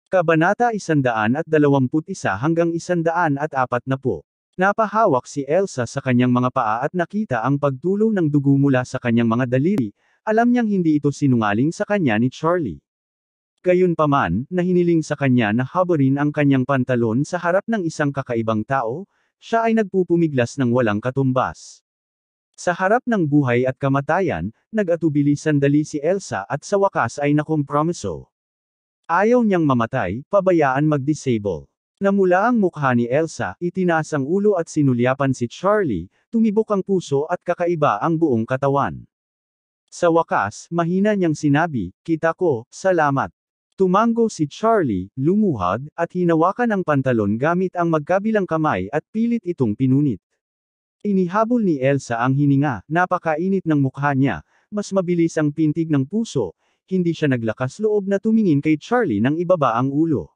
Kabanata 121 hanggang 140. Napahawak si Elsa sa kanyang mga paa at nakita ang pagtulo ng dugo mula sa kanyang mga daliri. Alam niyang hindi ito sinungaling sa kanya ni Charlie. Gayunpaman, nahiniling sa kanya na habarin ang kanyang pantalon sa harap ng isang kakaibang tao, siya ay nagpupumiglas ng walang katumbas. Sa harap ng buhay at kamatayan, nag-atubili sandali si Elsa at sa wakas ay nakompromiso. Ayaw niyang mamatay, pabayaan mag-disable. Namula ang mukha ni Elsa, itinaas ang ulo at sinulyapan si Charlie, tumibok ang puso at kakaiba ang buong katawan. Sa wakas, mahina niyang sinabi, "Kita ko, salamat." Tumango si Charlie, lumuhad, at hinawakan ang pantalon gamit ang magkabilang kamay at pilit itong pinunit. Inihabol ni Elsa ang hininga, napakainit ng mukha niya, mas mabilis ang pintig ng puso. Hindi siya naglakas loob na tumingin kay Charlie nang ibaba ang ulo.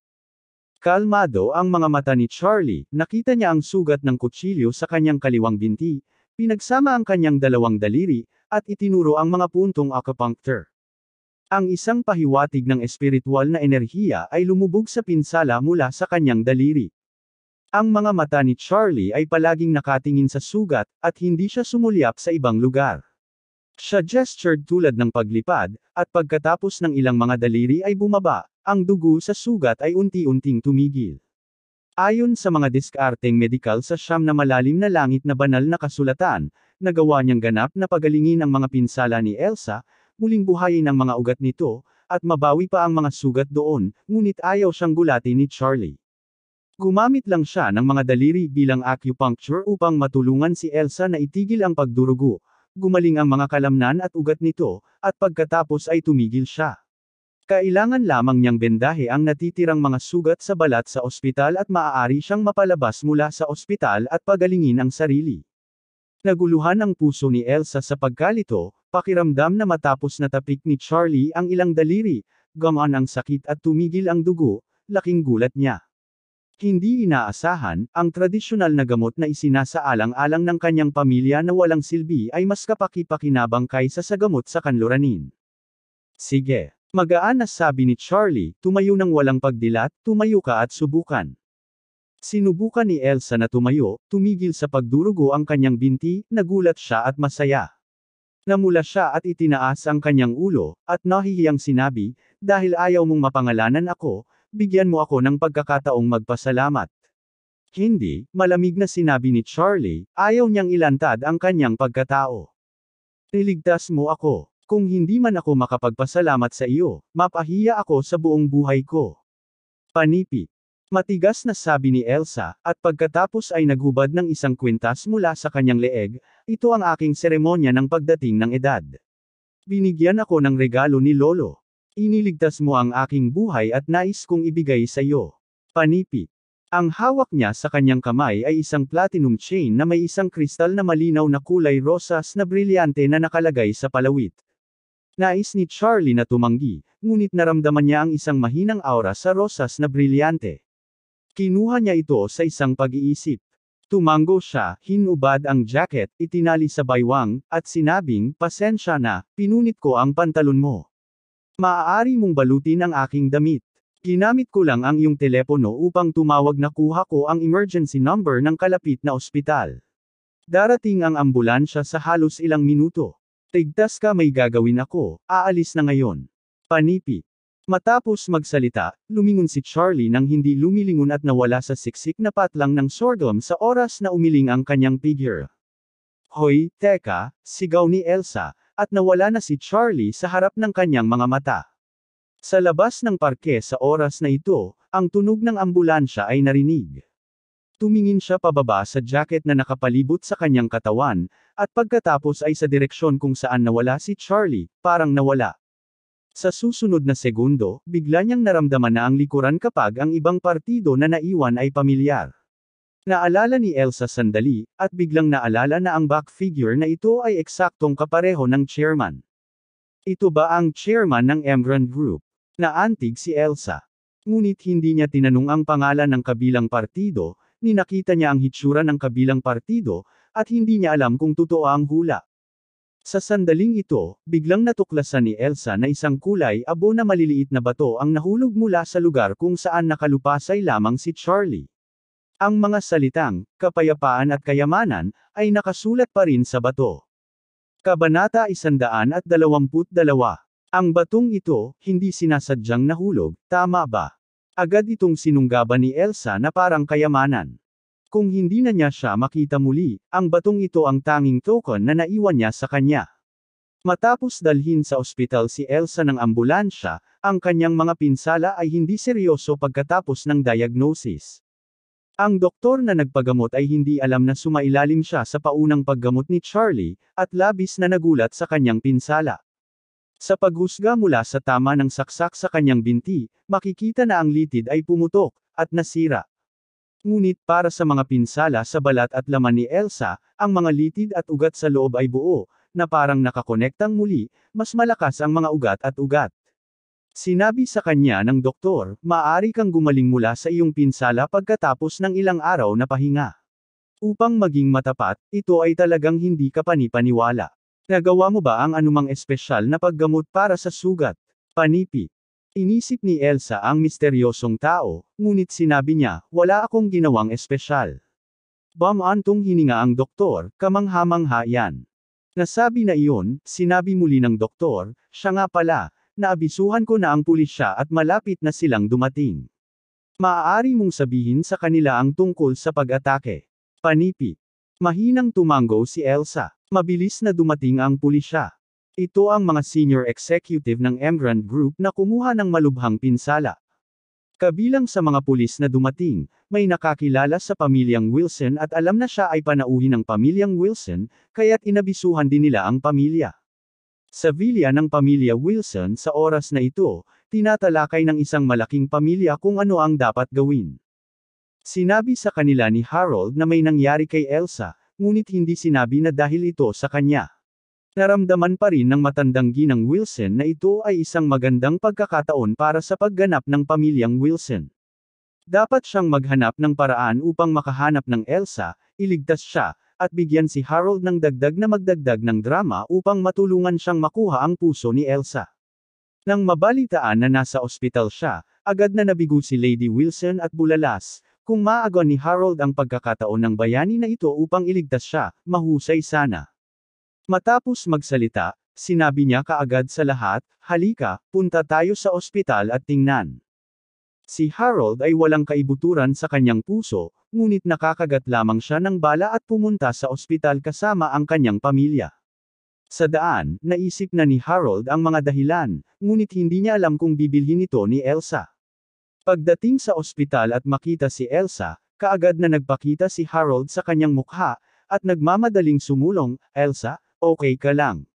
Kalmado ang mga mata ni Charlie, nakita niya ang sugat ng kutsilyo sa kanyang kaliwang binti, pinagsama ang kanyang dalawang daliri, at itinuro ang mga puntong acupuncture. Ang isang pahiwatig ng espiritual na enerhiya ay lumubog sa pinsala mula sa kanyang daliri. Ang mga mata ni Charlie ay palaging nakatingin sa sugat, at hindi siya sumulyap sa ibang lugar. Siya gestured tulad ng paglipad, at pagkatapos ng ilang mga daliri ay bumaba, ang dugo sa sugat ay unti-unting tumigil. Ayon sa mga diskarteng medikal sa siyam na malalim na langit na banal na kasulatan, nagawa niyang ganap na pagalingin ang mga pinsala ni Elsa, muling buhayin ang mga ugat nito, at mabawi pa ang mga sugat doon, ngunit ayaw siyang gulatin ni Charlie. Gumamit lang siya ng mga daliri bilang acupuncture upang matulungan si Elsa na itigil ang pagdurugo. Gumaling ang mga kalamnan at ugat nito, at pagkatapos ay tumigil siya. Kailangan lamang niyang bendahe ang natitirang mga sugat sa balat sa ospital at maaari siyang mapalabas mula sa ospital at pagalingin ang sarili. Naguluhan ang puso ni Elsa sa pagkalito, pakiramdam na matapos natapik ni Charlie ang ilang daliri, gamaan ang sakit at tumigil ang dugo, laking gulat niya. Hindi inaasahan, ang tradisyonal na gamot na isinasaalang-alang ng kanyang pamilya na walang silbi ay mas kapaki-pakinabang kaysa sa gamot sa kanluranin. "Sige. Magaan na," sabi ni Charlie, tumayo ng walang pagdilat, "tumayo ka at subukan." Sinubukan ni Elsa na tumayo, tumigil sa pagdurugo ang kanyang binti, nagulat siya at masaya. Namula siya at itinaas ang kanyang ulo, at nahihiyang sinabi, "Dahil ayaw mong mapangalanan ako, bigyan mo ako ng pagkakataong magpasalamat." Hindi, malamig na sinabi ni Charlie, ayaw niyang ilantad ang kanyang pagkatao. "Niligtas mo ako. Kung hindi man ako makapagpasalamat sa iyo, mapahiya ako sa buong buhay ko." Panipi. Matigas na sabi ni Elsa, at pagkatapos ay naghubad ng isang kwintas mula sa kanyang leeg, "Ito ang aking seremonya ng pagdating ng edad. Binigyan ako ng regalo ni Lolo. Iniligtas mo ang aking buhay at nais kong ibigay sa iyo." Panipi. Ang hawak niya sa kanyang kamay ay isang platinum chain na may isang kristal na malinaw na kulay rosas na brilyante na nakalagay sa palawit. Nais ni Charlie na tumanggi, ngunit naramdaman niya ang isang mahinang aura sa rosas na brilyante. Kinuha niya ito sa isang pag-iisip. Tumango siya, hinubad ang jacket, itinali sa baywang, at sinabing, "Pasensya na, pinunit ko ang pantalon mo. Maaari mong balutin ang aking damit. Ginamit ko lang ang iyong telepono upang tumawag na kuha ko ang emergency number ng kalapit na ospital. Darating ang ambulansya sa halos ilang minuto. Tigtas ka, may gagawin ako, aalis na ngayon." Panipi. Matapos magsalita, lumingon si Charlie nang hindi lumilingon at nawala sa siksik na patlang ng sorghum sa oras na umiling ang kanyang figure. "Hoy, teka," sigaw ni Elsa, at nawala na si Charlie sa harap ng kanyang mga mata. Sa labas ng parke sa oras na ito, ang tunog ng ambulansya ay narinig. Tumingin siya pababa sa jacket na nakapalibot sa kanyang katawan, at pagkatapos ay sa direksyon kung saan nawala si Charlie, parang nawala. Sa susunod na segundo, bigla niyang naramdaman na ang likuran kapag ang ibang partido na naiwan ay pamilyar. Naalala ni Elsa sandali, at biglang naalala na ang back figure na ito ay eksaktong kapareho ng chairman. Ito ba ang chairman ng Emgrand Group? Naantig si Elsa. Ngunit hindi niya tinanong ang pangalan ng kabilang partido, ninakita niya ang hitsura ng kabilang partido, at hindi niya alam kung totoo ang hula. Sa sandaling ito, biglang natuklasan ni Elsa na isang kulay abo na maliliit na bato ang nahulog mula sa lugar kung saan nakalupasay lamang si Charlie. Ang mga salitang, kapayapaan at kayamanan, ay nakasulat pa rin sa bato. Kabanata 122. Ang batong ito, hindi sinasadyang nahulog, tama ba? Agad itong sinunggaban ni Elsa na parang kayamanan. Kung hindi na niya siya makita muli, ang batong ito ang tanging token na naiwan niya sa kanya. Matapos dalhin sa ospital si Elsa ng ambulansya, ang kanyang mga pinsala ay hindi seryoso pagkatapos ng diagnosis. Ang doktor na nagpagamot ay hindi alam na sumailalim siya sa paunang paggamot ni Charlie, at labis na nagulat sa kanyang pinsala. Sa paghusga mula sa tama ng saksak sa kanyang binti, makikita na ang litid ay pumutok, at nasira. Ngunit para sa mga pinsala sa balat at laman ni Elsa, ang mga litid at ugat sa loob ay buo, na parang nakakonektang muli, mas malakas ang mga ugat at ugat. Sinabi sa kanya ng doktor, maaari kang gumaling mula sa iyong pinsala pagkatapos ng ilang araw na pahinga. Upang maging matapat, ito ay talagang hindi ka panipaniwala. Nagawa mo ba ang anumang espesyal na paggamot para sa sugat? Panipi. Inisip ni Elsa ang misteryosong tao, ngunit sinabi niya, wala akong ginawang espesyal. Bumantong hininga ang doktor, kamangha-mangha yan. Nasabi na iyon, sinabi muli ng doktor, siya nga pala, naabisuhan ko na ang pulisya at malapit na silang dumating. Maaari mong sabihin sa kanila ang tungkol sa pag-atake. Panipi. Mahinang tumango si Elsa. Mabilis na dumating ang pulisya. Ito ang mga senior executive ng Emgrand Group na kumuha ng malubhang pinsala. Kabilang sa mga pulis na dumating, may nakakilala sa pamilyang Wilson at alam na siya ay panauhin ng pamilyang Wilson, kaya't inabisuhan din nila ang pamilya. Sa villa ng pamilya Wilson sa oras na ito, tinatalakay ng isang malaking pamilya kung ano ang dapat gawin. Sinabi sa kanila ni Harold na may nangyari kay Elsa, ngunit hindi sinabi na dahil ito sa kanya. Naramdaman pa rin ng matandang ginang Wilson na ito ay isang magandang pagkakataon para sa pagganap ng pamilyang Wilson. Dapat siyang maghanap ng paraan upang makahanap ng Elsa, iligtas siya, at bigyan si Harold ng dagdag na magdagdag ng drama upang matulungan siyang makuha ang puso ni Elsa. Nang mabalitaan na nasa ospital siya, agad na nabigo si Lady Wilson at bulalas, kung maagon ni Harold ang pagkakataon ng bayani na ito upang iligtas siya, mahusay sana. Matapos magsalita, sinabi niya kaagad sa lahat, halika, punta tayo sa ospital at tingnan. Si Harold ay walang kaibuturan sa kanyang puso, ngunit nakakagat lamang siya ng bala at pumunta sa ospital kasama ang kanyang pamilya. Sa daan, naisip na ni Harold ang mga dahilan, ngunit hindi niya alam kung bibilhin ito ni Elsa. Pagdating sa ospital at makita si Elsa, kaagad na nagpakita si Harold sa kanyang mukha, at nagmamadaling sumulong, Elsa, okay ka lang.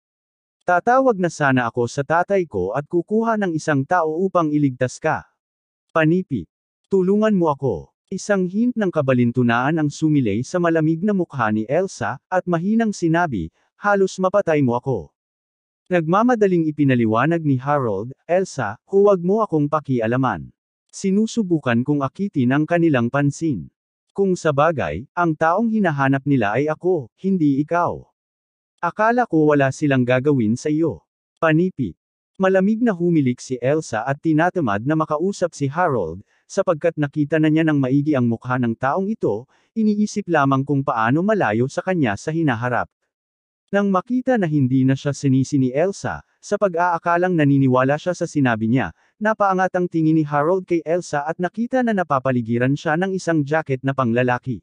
Tatawag na sana ako sa tatay ko at kukuha ng isang tao upang iligtas ka. Panipi. Tulungan mo ako. Isang hint ng kabalintunaan ang sumilay sa malamig na mukha ni Elsa, at mahinang sinabi, halos mapatay mo ako. Nagmamadaling ipinaliwanag ni Harold, Elsa, huwag mo akong pakialaman. Sinusubukan kong akitin ang kanilang pansin. Kung sabagay, ang taong hinahanap nila ay ako, hindi ikaw. Akala ko wala silang gagawin sa iyo. Panipi. Malamig na humilik si Elsa at tinatamad na makausap si Harold, sapagkat nakita na niya ng maigi ang mukha ng taong ito, iniisip lamang kung paano malayo sa kanya sa hinaharap. Nang makita na hindi na siya sinisi ni Elsa, sa pag-aakalang naniniwala siya sa sinabi niya, napaangat ang tingin ni Harold kay Elsa at nakita na napapaligiran siya ng isang jacket na panglalaki.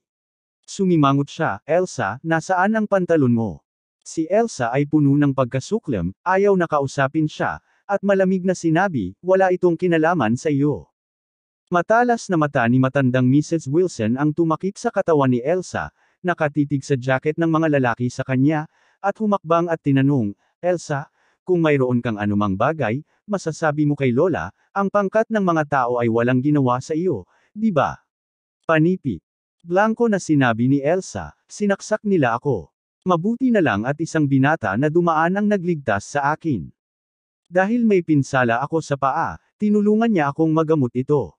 Sumimangot siya, Elsa, nasaan ang pantalon mo? Si Elsa ay puno ng pagkasuklam, ayaw na kausapin siya, at malamig na sinabi, wala itong kinalaman sa iyo. Matalas na mata ni matandang Mrs. Wilson ang tumakip sa katawan ni Elsa, nakatitig sa jacket ng mga lalaki sa kanya, at humakbang at tinanong, Elsa, kung mayroon kang anumang bagay, masasabi mo kay Lola, ang pangkat ng mga tao ay walang ginawa sa iyo, di ba? Panipi. Blanko na sinabi ni Elsa, sinaksak nila ako. Mabuti na lang at isang binata na dumaan ang nagligtas sa akin. Dahil may pinsala ako sa paa, tinulungan niya akong magamot ito.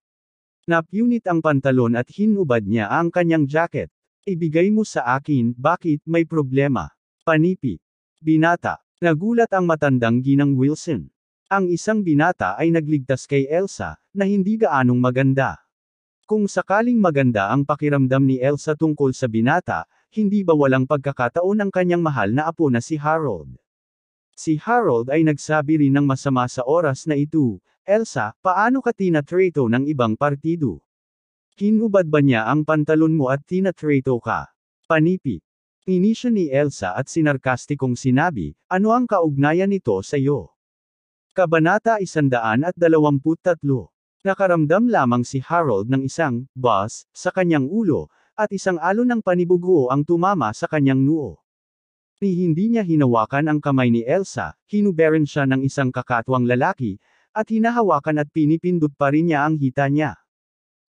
Napunit ang pantalon at hinubad niya ang kanyang jacket. Ibigay mo sa akin, bakit, may problema? Panipi. Binata. Nagulat ang matandang ginang Wilson. Ang isang binata ay nagligtas kay Elsa, na hindi gaanong maganda. Kung sakaling maganda ang pakiramdam ni Elsa tungkol sa binata, hindi ba walang pagkakataon ang kanyang mahal na apo na si Harold? Si Harold ay nagsabi rin ng masama sa oras na ito, Elsa, paano ka tinatrato ng ibang partido? Hinubad ba niya ang pantalon mo at tinatrato ka? Panipi. Inisyo ni Elsa at sinarkastikong sinabi, ano ang kaugnayan nito sa iyo? Kabanata 123. Nakaramdam lamang si Harold ng isang buzz sa kanyang ulo, at isang alon ng panibugho ang tumama sa kanyang noo. Hindi niya hinawakan ang kamay ni Elsa, hinuberan siya ng isang kakatwang lalaki, at hinahawakan at pinipindot pa rin niya ang hita niya.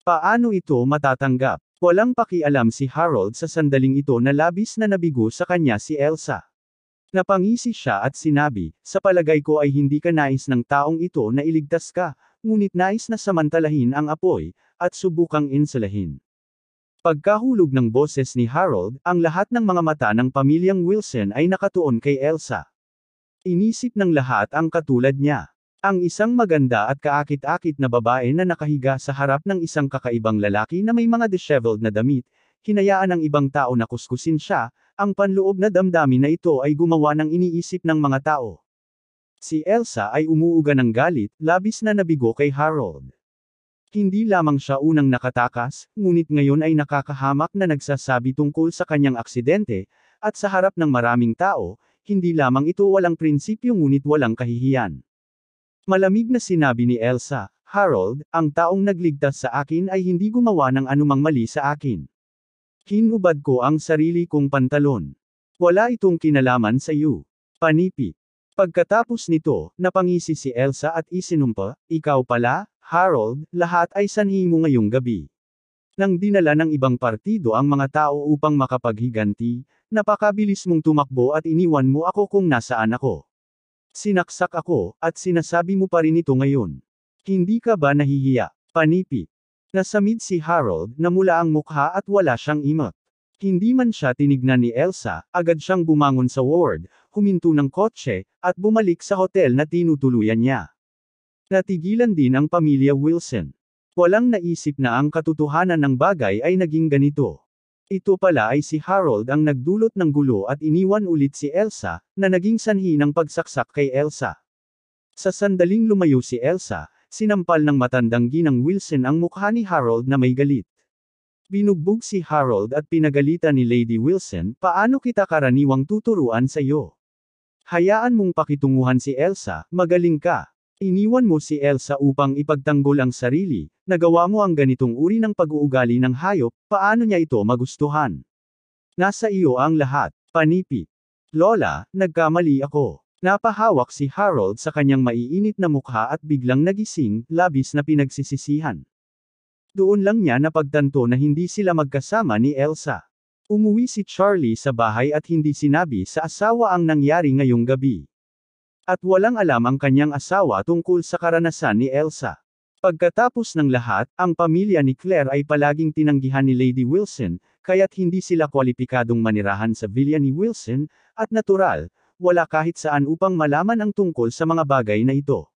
Paano ito matatanggap? Walang pakialam si Harold sa sandaling ito na labis na nabigo sa kanya si Elsa. Napangisi siya at sinabi, sa palagay ko ay hindi ka nais ng taong ito na iligtas ka, ngunit nais na samantalahin ang apoy, at subukang insulahin. Pagkahulog ng boses ni Harold, ang lahat ng mga mata ng pamilyang Wilson ay nakatuon kay Elsa. Inisip ng lahat ang katulad niya. Ang isang maganda at kaakit-akit na babae na nakahiga sa harap ng isang kakaibang lalaki na may mga disheveled na damit, hinayaan ng ibang tao na kuskusin siya, ang panloob na damdamin na ito ay gumawa ng iniisip ng mga tao. Si Elsa ay umuuga ng galit, labis na nabigo kay Harold. Hindi lamang siya unang nakatakas, ngunit ngayon ay nakakahamak na nagsasabi tungkol sa kanyang aksidente, at sa harap ng maraming tao, hindi lamang ito walang prinsipyo ngunit walang kahihiyan. Malamig na sinabi ni Elsa, Harold, ang taong nagligtas sa akin ay hindi gumawa ng anumang mali sa akin. Hinubad ko ang sarili kong pantalon. Wala itong kinalaman sa iyo. Panipi. Pagkatapos nito, napangisi si Elsa at isinumpa, ikaw pala, Harold, lahat ay sanhi mo ngayong gabi. Nang dinala ng ibang partido ang mga tao upang makapaghiganti, napakabilis mong tumakbo at iniwan mo ako kung nasaan ako. Sinaksak ako, at sinasabi mo pa rin ito ngayon. Hindi ka ba nahihiya? Panipi. Nasamid si Harold, namula ang mukha at wala siyang imot. Hindi man siya tinignan ni Elsa, agad siyang bumangon sa ward, huminto ng kotse, at bumalik sa hotel na tinutuluyan niya. Natigilan din ang pamilya Wilson. Walang naisip na ang katotohanan ng bagay ay naging ganito. Ito pala ay si Harold ang nagdulot ng gulo at iniwan ulit si Elsa, na naging sanhi ng pagsaksak kay Elsa. Sa sandaling lumayo si Elsa, sinampal ng matandang ginang Wilson ang mukha ni Harold na may galit. Binugbog si Harold at pinagalitan ni Lady Wilson, paano kita karaniwang tuturuan sa iyo? Hayaan mong pakitunguhan si Elsa, magaling ka. Iniwan mo si Elsa upang ipagtanggol ang sarili, nagawa mo ang ganitong uri ng pag-uugali ng hayop, paano niya ito magustuhan? Nasa iyo ang lahat, panipi. Lola, nagkamali ako. Napahawak si Harold sa kanyang maiinit na mukha at biglang nagising, labis na pinagsisisihan. Doon lang niya napagtanto na hindi sila magkasama ni Elsa. Umuwi si Charlie sa bahay at hindi sinabi sa asawa ang nangyari ngayong gabi. At walang alam ang kanyang asawa tungkol sa karanasan ni Elsa. Pagkatapos ng lahat, ang pamilya ni Claire ay palaging tinanggihan ni Lady Wilson, kaya't hindi sila kwalipikadong manirahan sa villa ni Wilson, at natural, wala kahit saan upang malaman ang tungkol sa mga bagay na ito.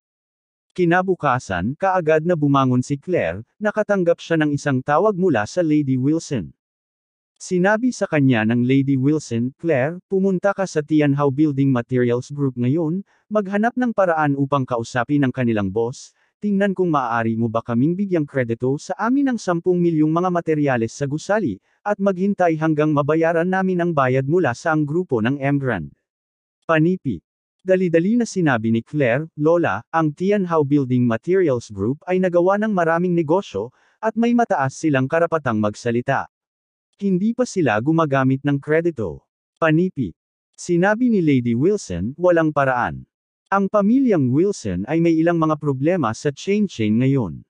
Kinabukasan, kaagad na bumangon si Claire, nakatanggap siya ng isang tawag mula sa Lady Wilson. Sinabi sa kanya ng Lady Wilson, Claire, pumunta ka sa Tianhao Building Materials Group ngayon, maghanap ng paraan upang kausapin ang kanilang boss, tingnan kung maaari mo ba kaming bigyang kredito sa amin ng 10 milyong mga materyales sa gusali, at maghintay hanggang mabayaran namin ang bayad mula sa ang grupo ng Emgrand. Panipi. Dali-dali na sinabi ni Claire, Lola, ang Tianhao Building Materials Group ay nagawa ng maraming negosyo, at may mataas silang karapatang magsalita. Hindi pa sila gumagamit ng kredito. Panipi. Sinabi ni Lady Wilson, walang paraan. Ang pamilyang Wilson ay may ilang mga problema sa chain ngayon.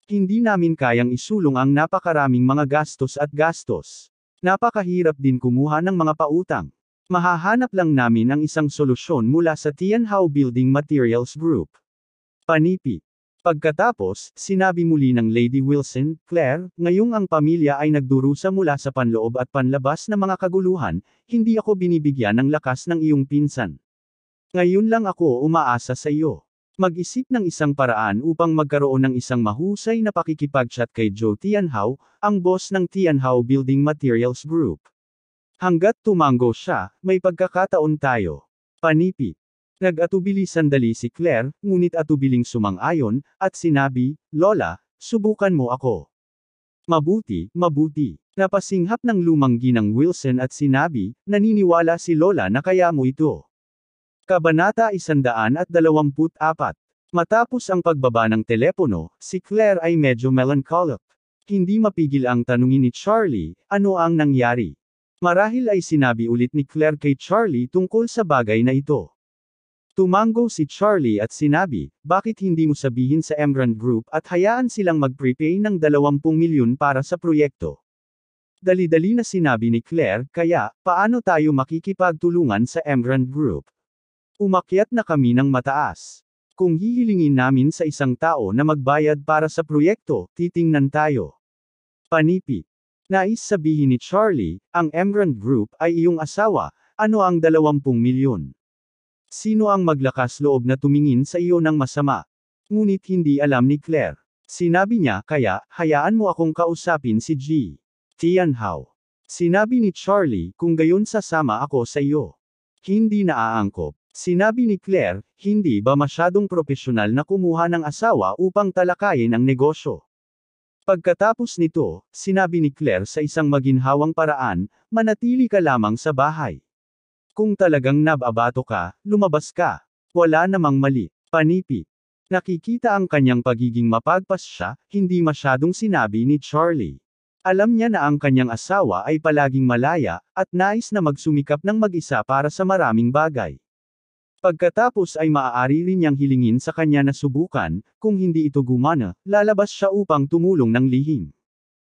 Hindi namin kayang isulong ang napakaraming mga gastos at gastos. Napakahirap din kumuha ng mga pautang. Mahahanap lang namin ang isang solusyon mula sa Tianhao Building Materials Group. Panipi. Pagkatapos, sinabi muli ng Lady Wilson, Claire, ngayong ang pamilya ay nagdurusa mula sa panloob at panlabas na mga kaguluhan, hindi ako binibigyan ng lakas ng iyong pinsan. Ngayon lang ako umaasa sa iyo. Mag-isip ng isang paraan upang magkaroon ng isang mahusay na pakikipag-chat kay Joe Tianhao, ang boss ng Tianhao Building Materials Group. Hanggat tumango siya, may pagkakataon tayo. Panipi. Nag-atubili sandali si Claire, ngunit atubiling sumang-ayon, at sinabi, Lola, subukan mo ako. Mabuti, mabuti. Napasinghap ng lumang ginang Wilson at sinabi, naniniwala si Lola na kaya mo ito. Kabanata 124. Matapos ang pagbaba ng telepono, si Claire ay medyo melancholic. Hindi mapigil ang tanungin ni Charlie, ano ang nangyari? Marahil ay sinabi ulit ni Claire kay Charlie tungkol sa bagay na ito. Tumango si Charlie at sinabi, bakit hindi mo sabihin sa Emgrand Group at hayaan silang mag-prepay ng 20 milyon para sa proyekto? Dali-dali na sinabi ni Claire, kaya, paano tayo makikipagtulungan sa Emgrand Group? Umakyat na kami ng mataas. Kung hihilingin namin sa isang tao na magbayad para sa proyekto, titingnan tayo. Panipi. Nais sabihin ni Charlie, ang Emgrand Group ay iyong asawa, ano ang 20 milyon? Sino ang maglakas loob na tumingin sa iyo ng masama? Ngunit hindi alam ni Claire. Sinabi niya, kaya, hayaan mo akong kausapin si G. Tianhao. Sinabi ni Charlie, kung gayon sasama ako sa iyo. Hindi naaangkop. Sinabi ni Claire, hindi ba masyadong propesyonal na kumuha ng asawa upang talakayin ang negosyo? Pagkatapos nito, sinabi ni Claire sa isang maginhawang paraan, manatili ka lamang sa bahay. Kung talagang nababato ka, lumabas ka. Wala namang mali. Panipi. Nakikita ang kanyang pagiging mapagpas siya, hindi masyadong sinabi ni Charlie. Alam niya na ang kanyang asawa ay palaging malaya, at nais na magsumikap ng mag-isa para sa maraming bagay. Pagkatapos ay maaari rin niyang hilingin sa kanya na subukan, kung hindi ito gumana, lalabas siya upang tumulong ng lihim.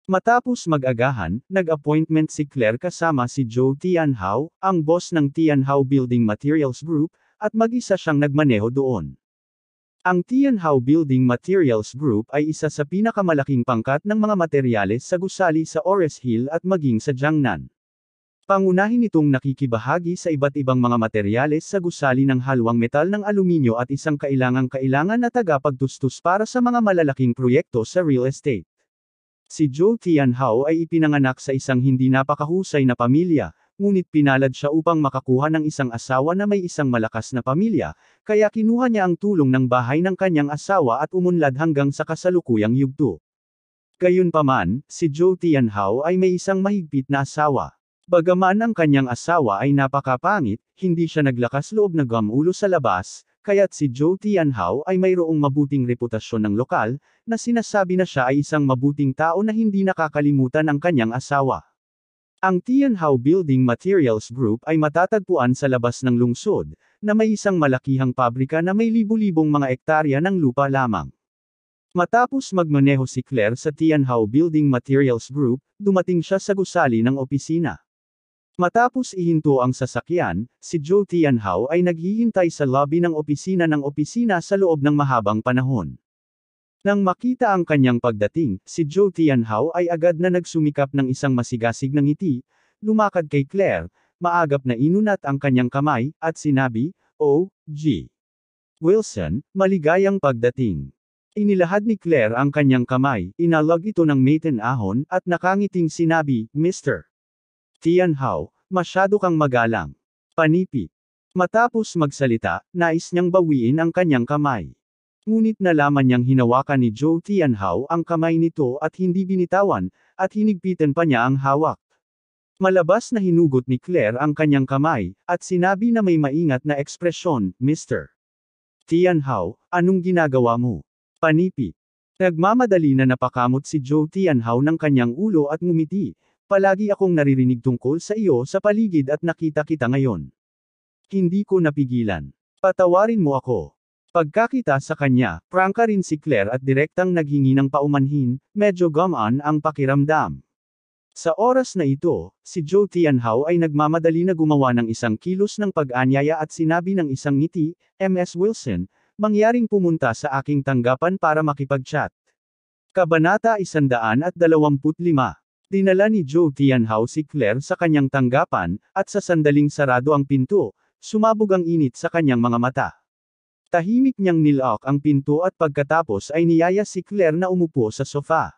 Matapos mag-agahan, nag-appointment si Claire kasama si Joe Tianhao, ang boss ng Tianhao Building Materials Group, at mag-isa siyang nagmaneho doon. Ang Tianhao Building Materials Group ay isa sa pinakamalaking pangkat ng mga materyales sa gusali sa Ores Hill at maging sa Jiangnan. Pangunahin itong nakikibahagi sa iba't ibang mga materyales sa gusali ng halwang metal ng aluminyo at isang kailangan na tagapagtustos para sa mga malalaking proyekto sa real estate. Si Joe Tianhao ay ipinanganak sa isang hindi napakahusay na pamilya, ngunit pinalad siya upang makakuha ng isang asawa na may isang malakas na pamilya, kaya kinuha niya ang tulong ng bahay ng kanyang asawa at umunlad hanggang sa kasalukuyang yugto. Gayunpaman, si Joe Tianhao ay may isang mahigpit na asawa. Bagaman ang kanyang asawa ay napakapangit, hindi siya naglakas loob na gamulo sa labas, kaya't si Joe Tianhao ay mayroong mabuting reputasyon ng lokal, na sinasabi na siya ay isang mabuting tao na hindi nakakalimutan ang kanyang asawa. Ang Tianhao Building Materials Group ay matatagpuan sa labas ng lungsod, na may isang malakihang pabrika na may libu-libong mga ektarya ng lupa lamang. Matapos magmaneho si Claire sa Tianhao Building Materials Group, dumating siya sa gusali ng opisina. Matapos ihinto ang sasakyan, si Joe Tianhao ay naghihintay sa lobby ng opisina sa loob ng mahabang panahon. Nang makita ang kanyang pagdating, si Joe Tianhao ay agad na nagsumikap ng isang masigasig na ngiti, lumakad kay Claire, maagap na inunat ang kanyang kamay, at sinabi, "Oh, G. Wilson, maligayang pagdating." Inilahad ni Claire ang kanyang kamay, inalog ito ng maten-ahon, at nakangiting sinabi, "Mr. Tianhao, masyado kang magalang." Panipi. Matapos magsalita, nais niyang bawiin ang kanyang kamay. Ngunit nalaman niyang hinawakan ni Joe Tianhao ang kamay nito at hindi binitawan, at hinigpitan pa niya ang hawak. Malabas na hinugot ni Claire ang kanyang kamay, at sinabi na may maingat na ekspresyon, "Mr. Tianhao, anong ginagawa mo?" Panipi. Nagmamadali na napakamot si Joe Tianhao ng kanyang ulo at ngumiti. "Palagi akong naririnig tungkol sa iyo sa paligid at nakita kita ngayon. Hindi ko napigilan. Patawarin mo ako." Pagkakita sa kanya, prangka rin si Claire at direktang naghingi ng paumanhin, medyo gumaan ang pakiramdam. Sa oras na ito, si Joe Tianhao ay nagmamadali na gumawa ng isang kilos ng pag-anyaya at sinabi ng isang ngiti, "Ms. Wilson, mangyaring pumunta sa aking tanggapan para makipag-chat. Kabanata 125. Dinala ni Zhou Tianhao si Claire sa kanyang tanggapan, at sa sandaling sarado ang pinto, sumabog ang init sa kanyang mga mata. Tahimik niyang nilock ang pinto at pagkatapos ay niyaya si Claire na umupo sa sofa.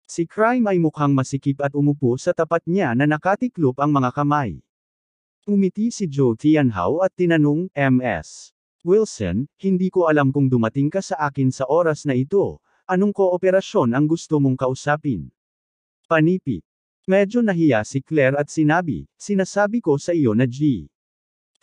Si Crime ay mukhang masikip at umupo sa tapat niya na nakatiklop ang mga kamay. Umiti si Zhou Tianhao at tinanong, Ms. Wilson, hindi ko alam kung dumating ka sa akin sa oras na ito, anong kooperasyon ang gusto mong kausapin? Panipi. Medyo nahiya si Claire at sinabi, sinasabi ko sa iyo na G.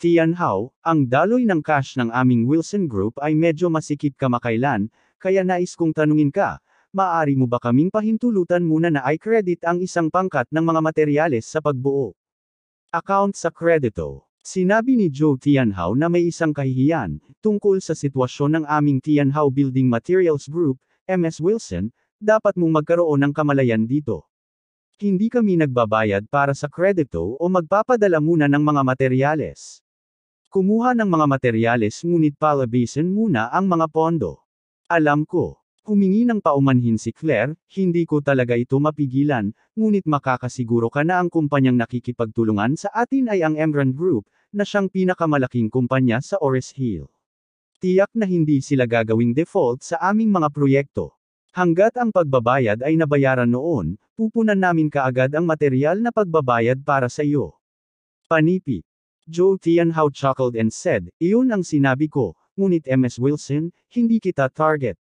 Tianhao, ang daloy ng cash ng aming Wilson Group ay medyo masikip kamakailan, kaya nais kong tanungin ka, maaari mo ba kaming pahintulutan muna na i-credit ang isang pangkat ng mga materyales sa pagbuo? Account sa kredito. Sinabi ni Zhou Tianhao na may isang kahihiyan, tungkol sa sitwasyon ng aming Tianhao Building Materials Group, Ms. Wilson, dapat mong magkaroon ng kamalayan dito. Hindi kami nagbabayad para sa kredito o magpapadala muna ng mga materyales. Kumuha ng mga materyales ngunit palabasin muna ang mga pondo. Alam ko. Humingi ng paumanhin si Claire, hindi ko talaga ito mapigilan, ngunit makakasiguro ka na ang kumpanyang nakikipagtulungan sa atin ay ang Emran Group, na siyang pinakamalaking kumpanya sa Ores Hill. Tiyak na hindi sila gagawing default sa aming mga proyekto. Hanggat ang pagbabayad ay nabayaran noon, pupunan namin kaagad ang materyal na pagbabayad para sa iyo. Panipi. Zhou Tianhao chuckled and said, iyon ang sinabi ko, ngunit Ms. Wilson, hindi kita target.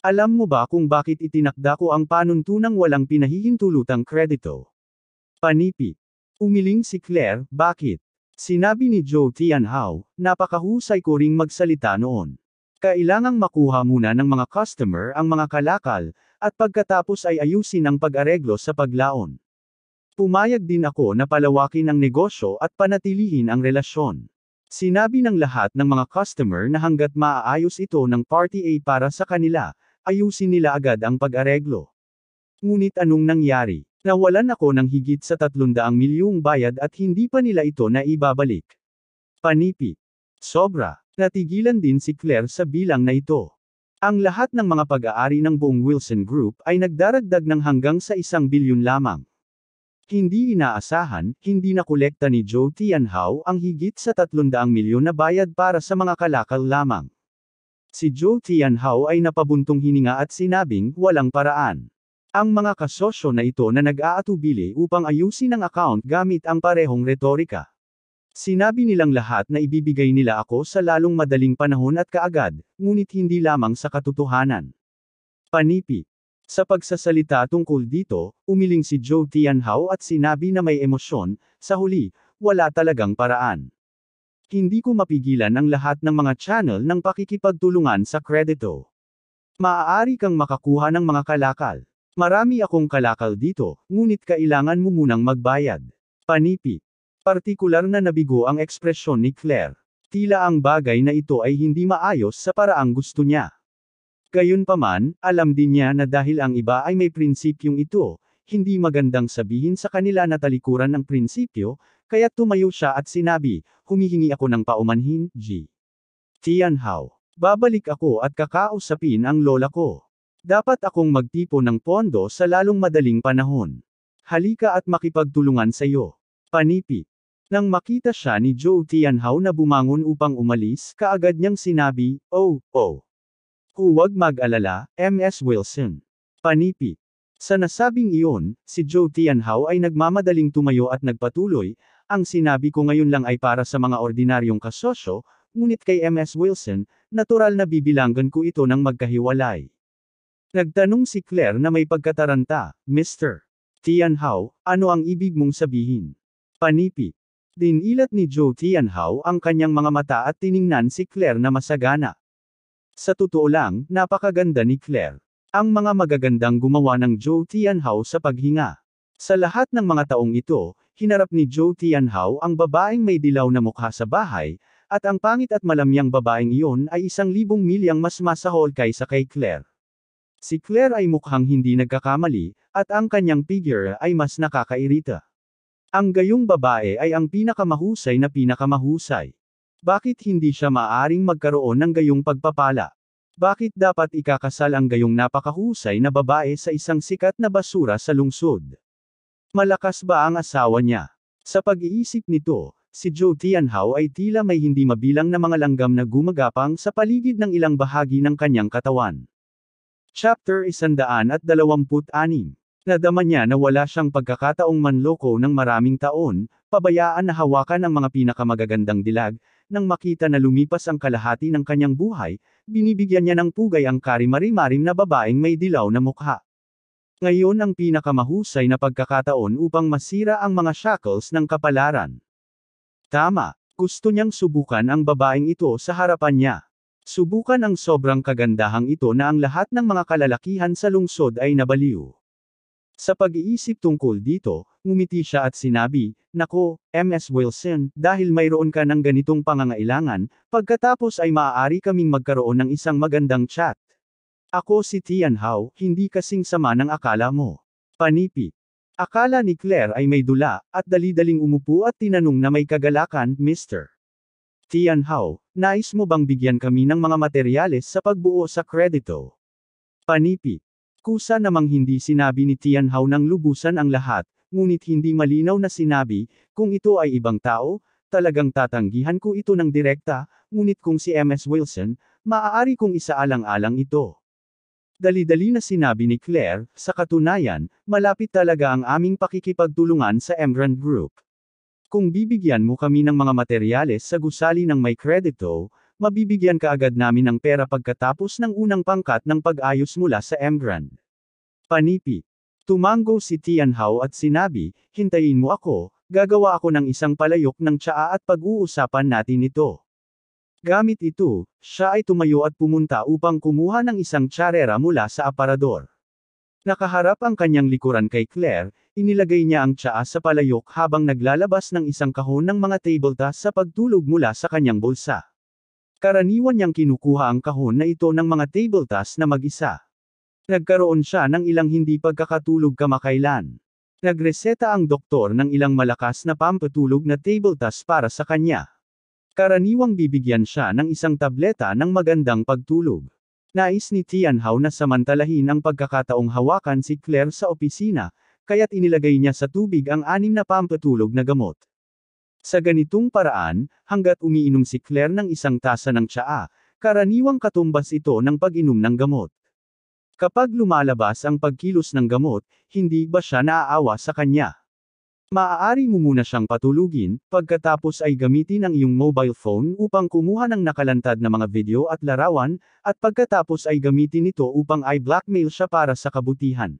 Alam mo ba kung bakit itinakda ko ang panuntunang walang pinahihintulutang kredito? Panipi. Umiling si Claire, bakit? Sinabi ni Zhou Tianhao, napakahusay ko ring magsalita noon. Kailangang makuha muna ng mga customer ang mga kalakal, at pagkatapos ay ayusin ang pag-areglo sa paglaon. Pumayag din ako na palawakin ang negosyo at panatilihin ang relasyon. Sinabi ng lahat ng mga customer na hanggat maaayos ito ng Party A para sa kanila, ayusin nila agad ang pag-areglo. Ngunit anong nangyari? Nawalan ako ng higit sa 300 milyong bayad at hindi pa nila ito na ibabalik. Panipi. Sobra. Natigilan din si Claire sa bilang na ito. Ang lahat ng mga pag-aari ng buong Wilson Group ay nagdaragdag ng hanggang sa 1 bilyon lamang. Hindi inaasahan, hindi nakolekta ni Zhou Tianhao ang higit sa 300 milyon na bayad para sa mga kalakal lamang. Si Zhou Tianhao ay napabuntong hininga at sinabing, walang paraan. Ang mga kasosyo na ito na nag-aatubili upang ayusin ang account gamit ang parehong retorika. Sinabi nilang lahat na ibibigay nila ako sa lalong madaling panahon at kaagad, ngunit hindi lamang sa katotohanan. Panipi. Sa pagsasalita tungkol dito, umiling si Zhou Tianhao at sinabi na may emosyon, sa huli, wala talagang paraan. Hindi ko mapigilan ang lahat ng mga channel ng pakikipagtulungan sa kredito. Maaari kang makakuha ng mga kalakal. Marami akong kalakal dito, ngunit kailangan mo munang magbayad. Panipi. Partikular na nabigo ang ekspresyon ni Claire. Tila ang bagay na ito ay hindi maayos sa paraang gusto niya. Gayunpaman, alam din niya na dahil ang iba ay may prinsipyong ito, hindi magandang sabihin sa kanila na talikuran ng prinsipyo, kaya tumayo siya at sinabi, humihingi ako ng paumanhin, G. Tianhao. Babalik ako at kakausapin ang lola ko. Dapat akong magtipon ng pondo sa lalong madaling panahon. Halika at makipagtulungan sa iyo. Panipi. Nang makita siya ni Zhou Tianhao na bumangon upang umalis, kaagad niyang sinabi, oh. Huwag mag-alala, Ms. Wilson. Panipi. Sa nasabing iyon, si Zhou Tianhao ay nagmamadaling tumayo at nagpatuloy, ang sinabi ko ngayon lang ay para sa mga ordinaryong kasosyo, ngunit kay Ms. Wilson, natural na bibilanggan ko ito ng magkahiwalay. Nagtanong si Claire na may pagkataranta, Mr. Tianhao, ano ang ibig mong sabihin? Panipi. Dinilat ni Zhou Tianhao ang kanyang mga mata at tiningnan si Claire na masagana. Sa totoo lang, napakaganda ni Claire. Ang mga magagandang gumawa ng Zhou Tianhao sa paghinga. Sa lahat ng mga taong ito, hinarap ni Zhou Tianhao ang babaeng may dilaw na mukha sa bahay, at ang pangit at malamyang babaeng iyon ay 1,000 milyang mas masahol kaysa kay Claire. Si Claire ay mukhang hindi nagkakamali, at ang kanyang figure ay mas nakakairita. Ang gayong babae ay ang pinakamahusay na pinakamahusay. Bakit hindi siya maaaring magkaroon ng gayong pagpapala? Bakit dapat ikakasal ang gayong napakahusay na babae sa isang sikat na basura sa lungsod? Malakas ba ang asawa niya? Sa pag-iisip nito, si Zhou Tianhao ay tila may hindi mabilang na mga langgam na gumagapang sa paligid ng ilang bahagi ng kanyang katawan. Chapter 126. Nadama niya na wala siyang pagkakataong manloko ng maraming taon, pabayaan na hawakan ang mga pinakamagagandang dilag, nang makita na lumipas ang kalahati ng kanyang buhay, binibigyan niya ng pugay ang karimari-marim na babaeng may dilaw na mukha. Ngayon ang pinakamahusay na pagkakataon upang masira ang mga shackles ng kapalaran. Tama, gusto niyang subukan ang babaeng ito sa harapan niya. Subukan ang sobrang kagandahang ito na ang lahat ng mga kalalakihan sa lungsod ay nabaliw. Sa pag-iisip tungkol dito, ngumiti siya at sinabi, "Nako, Ms. Wilson, dahil mayroon ka ng ganitong pangangailangan, pagkatapos ay maaari kaming magkaroon ng isang magandang chat. Ako si Tianhao, hindi kasing sama ng akala mo." Panipi. Akala ni Claire ay may dula, at dali-daling umupo at tinanong na may kagalakan, "Mr. Tianhao, nais mo bang bigyan kami ng mga materyales sa pagbuo sa kredito?" Panipi. Kusa namang hindi sinabi ni Tianhao ng lubusan ang lahat, ngunit hindi malinaw na sinabi, kung ito ay ibang tao, talagang tatanggihan ko ito ng direkta, ngunit kung si Ms. Wilson, maaari kong isaalang-alang ito. Dali-dali na sinabi ni Claire, sa katunayan, malapit talaga ang aming pakikipagtulungan sa Emgrand Group. Kung bibigyan mo kami ng mga materyales sa gusali ng may kredito, mabibigyan ka agad namin ng pera pagkatapos ng unang pangkat ng pag-ayos mula sa Emgrand. Panipi. Tumango si Tianhao at sinabi, "Hintayin mo ako, gagawa ako ng isang palayok ng tsaa at pag-uusapan natin ito." Gamit ito, siya ay tumayo at pumunta upang kumuha ng isang tsarera mula sa aparador. Nakaharap ang kanyang likuran kay Claire, inilagay niya ang tsaa sa palayok habang naglalabas ng isang kahon ng mga tabletas sa pagtulog mula sa kanyang bulsa. Karaniwan niyang kinukuha ang kahon na ito ng mga tabletas na mag-isa. Nagkaroon siya ng ilang hindi pagkakatulog kamakailan. Nagreseta ang doktor ng ilang malakas na pampatulog na tabletas para sa kanya. Karaniwang bibigyan siya ng isang tableta ng magandang pagtulog. Nais ni Tianhao na samantalahin ang pagkakataong hawakan si Claire sa opisina, kaya't inilagay niya sa tubig ang 6 na pampatulog na gamot. Sa ganitong paraan, hanggat umiinom si Claire ng isang tasa ng tsaa, karaniwang katumbas ito ng pag-inom ng gamot. Kapag lumalabas ang pagkilos ng gamot, hindi ba siya naaawa sa kanya? Maaari mo muna siyang patulugin, pagkatapos ay gamitin ang iyong mobile phone upang kumuha ng nakalantad na mga video at larawan, at pagkatapos ay gamitin ito upang i-blackmail siya para sa kabutihan.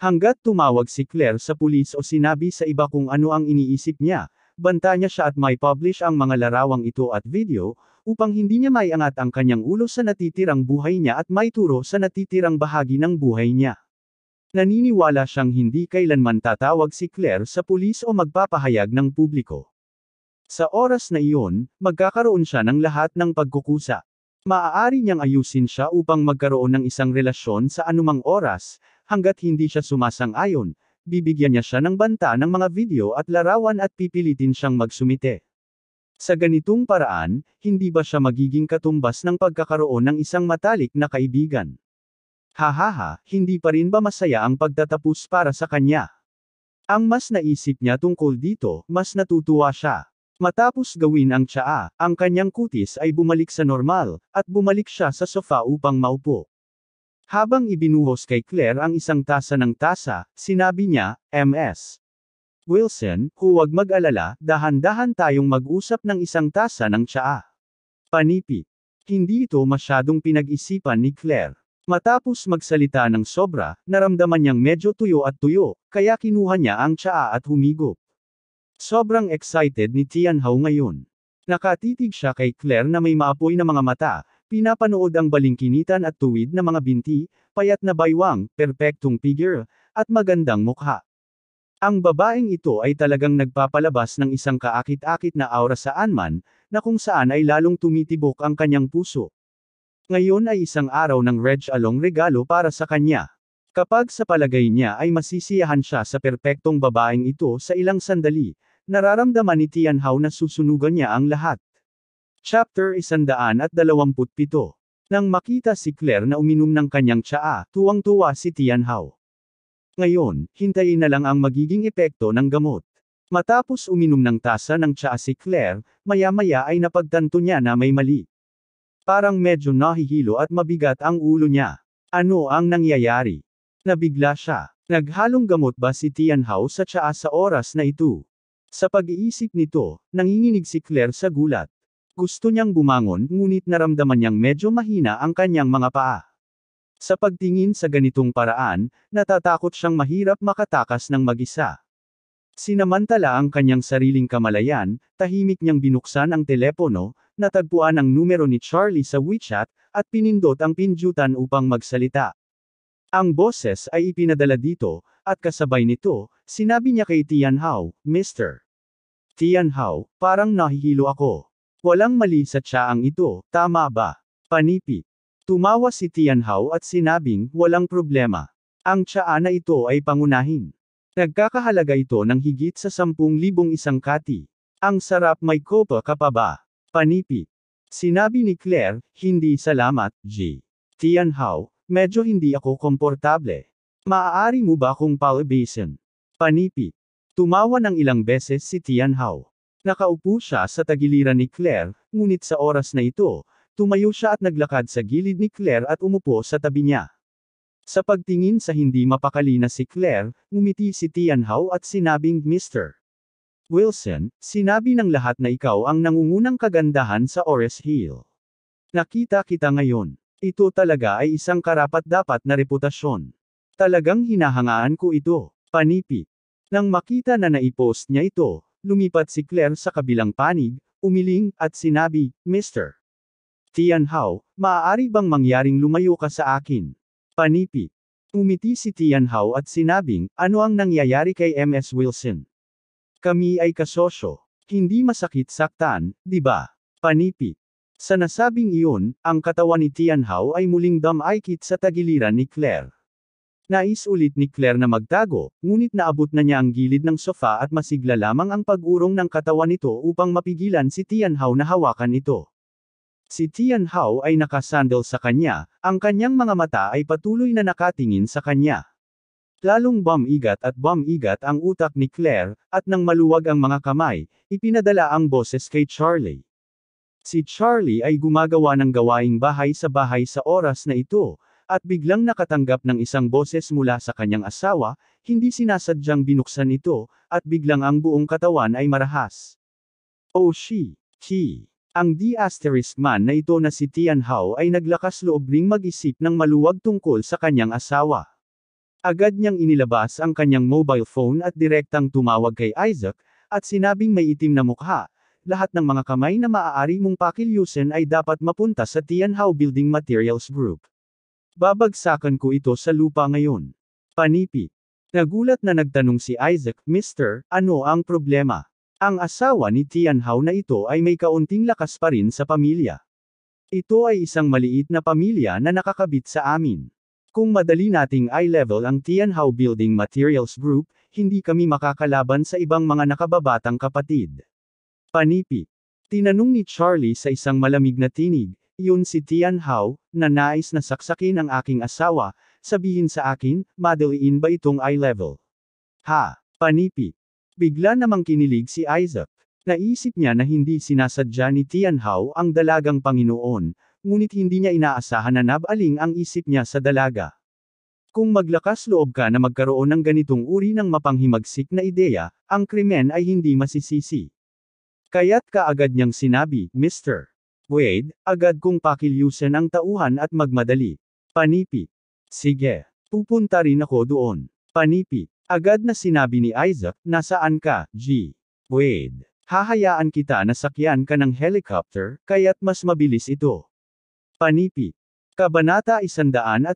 Hanggat tumawag si Claire sa pulis o sinabi sa iba kung ano ang iniisip niya, banta niya siya at may publish ang mga larawang ito at video, upang hindi niya maiangat ang kanyang ulo sa natitirang buhay niya at maituro sa natitirang bahagi ng buhay niya. Naniniwala siyang hindi kailanman tatawag si Claire sa pulis o magpapahayag ng publiko. Sa oras na iyon, magkakaroon siya ng lahat ng pagkukusa. Maaari niyang ayusin siya upang magkaroon ng isang relasyon sa anumang oras, hanggat hindi siya sumasang-ayon, bibigyan niya siya ng banta ng mga video at larawan at pipilitin siyang magsumite. Sa ganitong paraan, hindi ba siya magiging katumbas ng pagkakaroon ng isang matalik na kaibigan? Hahaha, hindi pa rin ba masaya ang pagtatapos para sa kanya? Ang mas naisip niya tungkol dito, mas natutuwa siya. Matapos gawin ang tsaa, ang kanyang kutis ay bumalik sa normal, at bumalik siya sa sofa upang maupo. Habang ibinuhos kay Claire ang isang tasa ng tasa, sinabi niya, "Ms. Wilson, huwag mag-alala, dahan-dahan tayong mag-usap ng isang tasa ng tsaa." Panipi. Hindi ito masyadong pinag-isipan ni Claire. Matapos magsalita ng sobra, naramdaman niyang medyo tuyo at tuyo, kaya kinuha niya ang tsaa at humigop. Sobrang excited ni Tianhao ngayon. Nakatitig siya kay Claire na may maapoy na mga mata, pinapanood ang balingkinitan at tuwid na mga binti, payat na baywang, perpektong figure, at magandang mukha. Ang babaeng ito ay talagang nagpapalabas ng isang kaakit-akit na aura saan man, na kung saan ay lalong tumitibok ang kanyang puso. Ngayon ay isang araw ng reg-along regalo para sa kanya. Kapag sa palagay niya ay masisiyahan siya sa perpektong babaeng ito sa ilang sandali, nararamdaman ni Tianhao na susunugan niya ang lahat. Chapter 127. Nang makita si Claire na uminom ng kanyang tsaa, tuwang-tuwa si Tianhao. Ngayon, hintayin na lang ang magiging epekto ng gamot. Matapos uminom ng tasa ng tsaa si Claire, maya-maya ay napagtanto niya na may mali. Parang medyo nahihilo at mabigat ang ulo niya. Ano ang nangyayari? Nabigla siya. Naghalong gamot ba si Tianhao sa tsaa sa oras na ito? Sa pag-iisip nito, nanginginig si Claire sa gulat. Gusto niyang bumangon, ngunit naramdaman niyang medyo mahina ang kanyang mga paa. Sa pagtingin sa ganitong paraan, natatakot siyang mahirap makatakas ng mag-isa. Sinamantala ang kanyang sariling kamalayan, tahimik niyang binuksan ang telepono, natagpuan ang numero ni Charlie sa WeChat, at pinindot ang pindutan upang magsalita. Ang boses ay ipinadala dito, at kasabay nito, sinabi niya kay Tianhao, Mr. Tianhao, parang nahihilo ako. Walang mali sa tsaang ito, tama ba? Panipi. Tumawa si Tianhao at sinabing, walang problema. Ang tsaa na ito ay pangunahin. Nagkakahalaga ito ng higit sa 10,000 isang kati. Ang sarap, may kopa ka pa ba? Panipi. Sinabi ni Claire, hindi salamat, G. Tianhao, medyo hindi ako komportable. Maaari mo ba akong palabasin? Panipi. Tumawa ng ilang beses si Tianhao. Nakaupo siya sa tagiliran ni Claire, ngunit sa oras na ito, tumayo siya at naglakad sa gilid ni Claire at umupo sa tabi niya. Sa pagtingin sa hindi mapakali na si Claire, ngumiti si Tianhao at sinabing, Mr. Wilson, sinabi ng lahat na ikaw ang nangungunang kagandahan sa Ores Hill. Nakita kita ngayon. Ito talaga ay isang karapat-dapat na reputasyon. Talagang hinahangaan ko ito. Panipi. Nang makita na naipost niya ito, lumipat si Claire sa kabilang panig, umiling, at sinabi, Mr. Tianhao, maaari bang mangyaring lumayo ka sa akin? Panipi. Umiti si Tianhao at sinabing, ano ang nangyayari kay Ms. Wilson? Kami ay kasosyo. Hindi masakit saktan, di ba? Panipi. Sa nasabing iyon, ang katawan ni Tianhao ay muling dumaikit sa tagiliran ni Claire. Nais ulit ni Claire na magtago, ngunit naabot na niya ang gilid ng sofa at masigla lamang ang pag-urong ng katawan nito upang mapigilan si Tianhao na hawakan ito. Si Tianhao ay nakasandal sa kanya, ang kanyang mga mata ay patuloy na nakatingin sa kanya. Lalong bumigat ang utak ni Claire, at nang maluwag ang mga kamay, ipinadala ang boses kay Charlie. Si Charlie ay gumagawa ng gawaing bahay sa oras na ito, at biglang nakatanggap ng isang boses mula sa kanyang asawa, hindi sinasadyang binuksan ito, at biglang ang buong katawan ay marahas. Oh she. Ang D*man na ito na si Tianhao ay naglakas loob ring mag-isip ng maluwag tungkol sa kanyang asawa. Agad niyang inilabas ang kanyang mobile phone at direktang tumawag kay Isaac, at sinabing may itim na mukha, lahat ng mga kamay na maaari mong pakilyusin ay dapat mapunta sa Tianhao Building Materials Group. Babagsakan ko ito sa lupa ngayon. Panipi. Nagulat na nagtanong si Isaac, Mr., ano ang problema? Ang asawa ni Tianhao na ito ay may kaunting lakas pa rin sa pamilya. Ito ay isang maliit na pamilya na nakakabit sa amin. Kung madali nating i-level ang Tianhao Building Materials Group, hindi kami makakalaban sa ibang mga nakababatang kapatid. Panipi. Tinanong ni Charlie sa isang malamig na tinig, yun si Tianhao, na nais na saksakin ang aking asawa, sabihin sa akin, madaliin ba itong i-level? Ha? Panipi. Bigla namang kinilig si Isaac. Naisip niya na hindi sinasadya ni Tianhao ang dalagang Panginoon, ngunit hindi niya inaasahan na nabaling ang isip niya sa dalaga. Kung maglakas loob ka na magkaroon ng ganitong uri ng mapanghimagsik na ideya, ang krimen ay hindi masisisi. Kaya't kaagad niyang sinabi, Mr. Wade, agad kong pakilyusin ang tauhan at magmadali. Panipi. Sige. Pupunta rin ako doon. Panipi. Agad na sinabi ni Isaac, nasaan ka, G. Wade? Hahayaan kita na sakyan ka ng helicopter, kaya't mas mabilis ito. Panipi. Kabanata 128.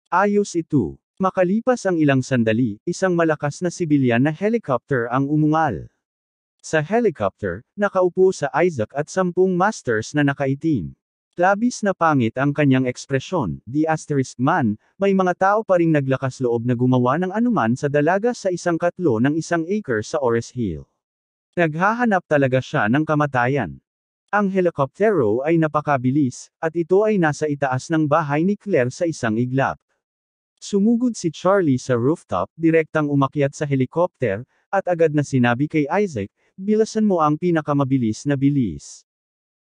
Ayos ito. Makalipas ang ilang sandali, isang malakas na sibilyan na helicopter ang umungal. Sa helicopter, nakaupo sa Isaac at 10 masters na nakaitim. Labis na pangit ang kanyang ekspresyon, D*man, may mga tao pa ring naglakas loob na gumawa ng anuman sa dalaga sa isang katlo ng 1 acre sa Ores Hill. Naghahanap talaga siya ng kamatayan. Ang helikoptero ay napakabilis, at ito ay nasa itaas ng bahay ni Claire sa isang iglap. Sumugod si Charlie sa rooftop, direktang umakyat sa helikopter, at agad na sinabi kay Isaac, "Bilasan mo ang pinakamabilis na bilis."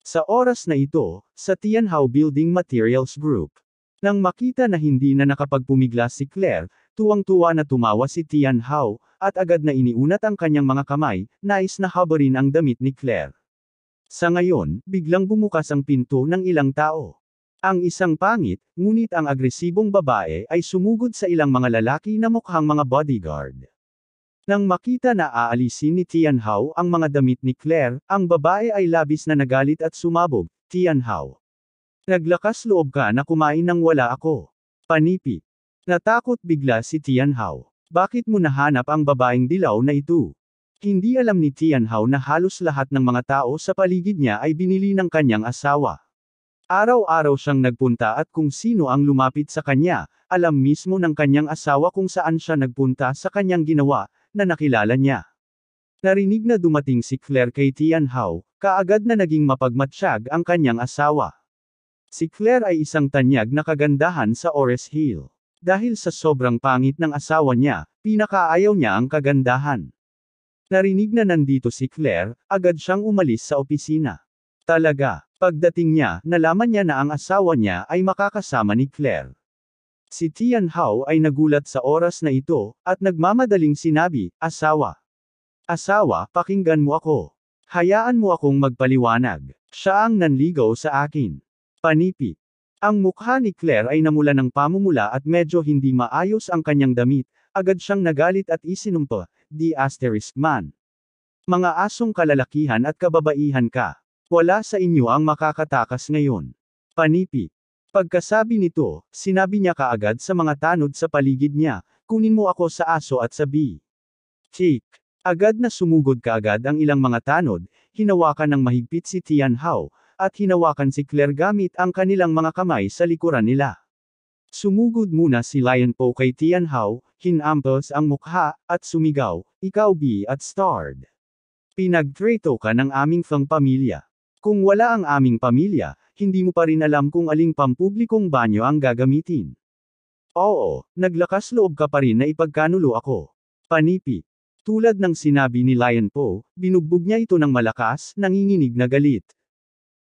Sa oras na ito, sa Tianhao Building Materials Group. Nang makita na hindi na nakapagpumigla si Claire, tuwang-tuwa na tumawa si Tianhao, at agad na iniunat ang kanyang mga kamay, nais na habarin ang damit ni Claire. Sa ngayon, biglang bumukas ang pinto ng ilang tao. Ang isang pangit, ngunit ang agresibong babae ay sumugod sa ilang mga lalaki na mukhang mga bodyguard. Nang makita na aalisin ni Tianhao ang mga damit ni Claire, ang babae ay labis na nagalit at sumabog, "Tianhao, naglakas loob ka na kumain nang wala ako." Panipi. Natakot bigla si Tianhao. Bakit mo nahanap ang babaeng dilaw na ito? Hindi alam ni Tianhao na halos lahat ng mga tao sa paligid niya ay binili ng kanyang asawa. Araw-araw siyang nagpunta at kung sino ang lumapit sa kanya, alam mismo ng kanyang asawa kung saan siya nagpunta sa kanyang ginawa, na nakilala niya. Narinig na dumating si Claire kay Tianhao, kaagad na naging mapagmatsyag ang kanyang asawa. Si Claire ay isang tanyag na kagandahan sa Ores Hill. Dahil sa sobrang pangit ng asawa niya, pinakaayaw niya ang kagandahan. Narinig na nandito si Claire, agad siyang umalis sa opisina. Talaga, pagdating niya, nalaman niya na ang asawa niya ay makakasama ni Claire. Si Tianhao ay nagulat sa oras na ito, at nagmamadaling sinabi, "Asawa. Asawa, pakinggan mo ako. Hayaan mo akong magpaliwanag. Siya ang nanligaw sa akin." Panipi. Ang mukha ni Claire ay namula ng pamumula at medyo hindi maayos ang kanyang damit, agad siyang nagalit at isinumpa, "Di asterisk man. Mga asong kalalakihan at kababaihan ka. Wala sa inyo ang makakatakas ngayon." Panipi. Pagkasabi nito, sinabi niya kaagad sa mga tanod sa paligid niya, "Kunin mo ako sa aso at sa bee." Tik. Agad na sumugod kaagad ang ilang mga tanod, hinawakan ng mahigpit si Tianhao, at hinawakan si Claire gamit ang kanilang mga kamay sa likuran nila. Sumugod muna si Lion Po kay Tianhao, hinampas ang mukha, at sumigaw, "Ikaw bee at starred. Pinagtrito ka ng aming pamilya. Kung wala ang aming pamilya, hindi mo pa rin alam kung aling pampublikong banyo ang gagamitin. Oo, naglakas loob ka pa rin na ipagkanulo ako." Panipi. Tulad ng sinabi ni Lion Po, binugbog niya ito ng malakas, nanginginig na galit.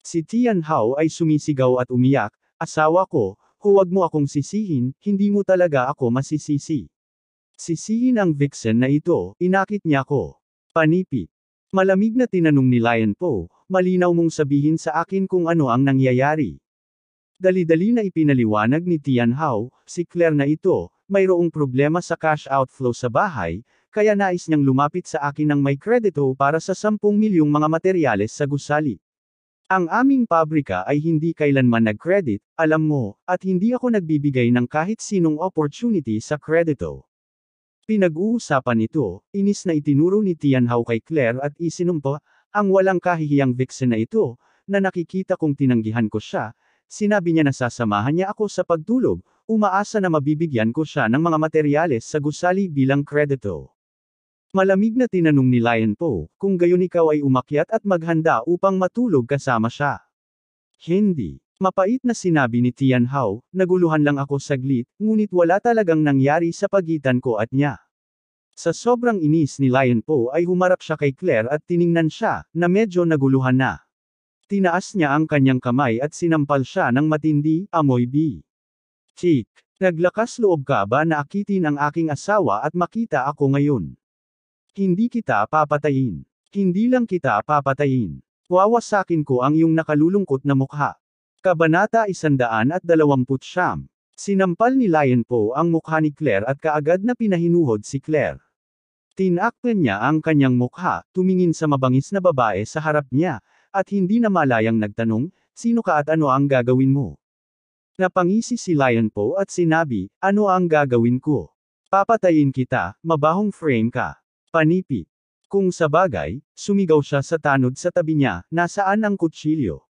Si Tianhao ay sumisigaw at umiyak, "Asawa ko, huwag mo akong sisihin, hindi mo talaga ako masisisi. Sisihin ang vixen na ito, inakit niya ko." Panipi. Malamig na tinanong ni Lion Po, "Malinaw mong sabihin sa akin kung ano ang nangyayari." Dali-dali na ipinaliwanag ni Tianhao, "Si Claire na ito, mayroong problema sa cash outflow sa bahay, kaya nais niyang lumapit sa akin ng may kredito para sa 10 milyong mga materyales sa gusali. Ang aming pabrika ay hindi kailanman nag-credit, alam mo, at hindi ako nagbibigay ng kahit sinong opportunity sa kredito." Pinag-uusapan ito, inis na itinuro ni Tianhao kay Claire at isinumpa, "Ang walang kahihiyang vixen na ito, na nakikita kong tinanggihan ko siya, sinabi niya na sasamahan niya ako sa pagtulog, umaasa na mabibigyan ko siya ng mga materyales sa gusali bilang kredito." Malamig na tinanong ni Lion Po, "Kung gayon ikaw ay umakyat at maghanda upang matulog kasama siya." "Hindi." Mapait na sinabi ni Tianhao, "Naguluhan lang ako saglit, ngunit wala talagang nangyari sa pagitan ko at niya." Sa sobrang inis ni Lion Po ay humarap siya kay Claire at tiningnan siya, na medyo naguluhan na. Tinaas niya ang kanyang kamay at sinampal siya ng matindi, "Amoy bee. Tik. Naglakas loob ka ba na akitin ang aking asawa at makita ako ngayon? Hindi kita papatayin. Hindi lang kita papatayin. Wawasakin ko ang iyong nakalulungkot na mukha." Kabanata 129. Sinampal ni Lion Po ang mukha ni Claire at kaagad na pinahinuhod si Claire. Tinakpan niya ang kanyang mukha, tumingin sa mabangis na babae sa harap niya, at hindi na malayang nagtanong, "Sino ka at ano ang gagawin mo?" Napangisi si Lion Po at sinabi, "Ano ang gagawin ko? Papatayin kita, mabahong frame ka." Panipi. Kung sabagay, sumigaw siya sa tanod sa tabi niya, "Nasaan ang kutsilyo?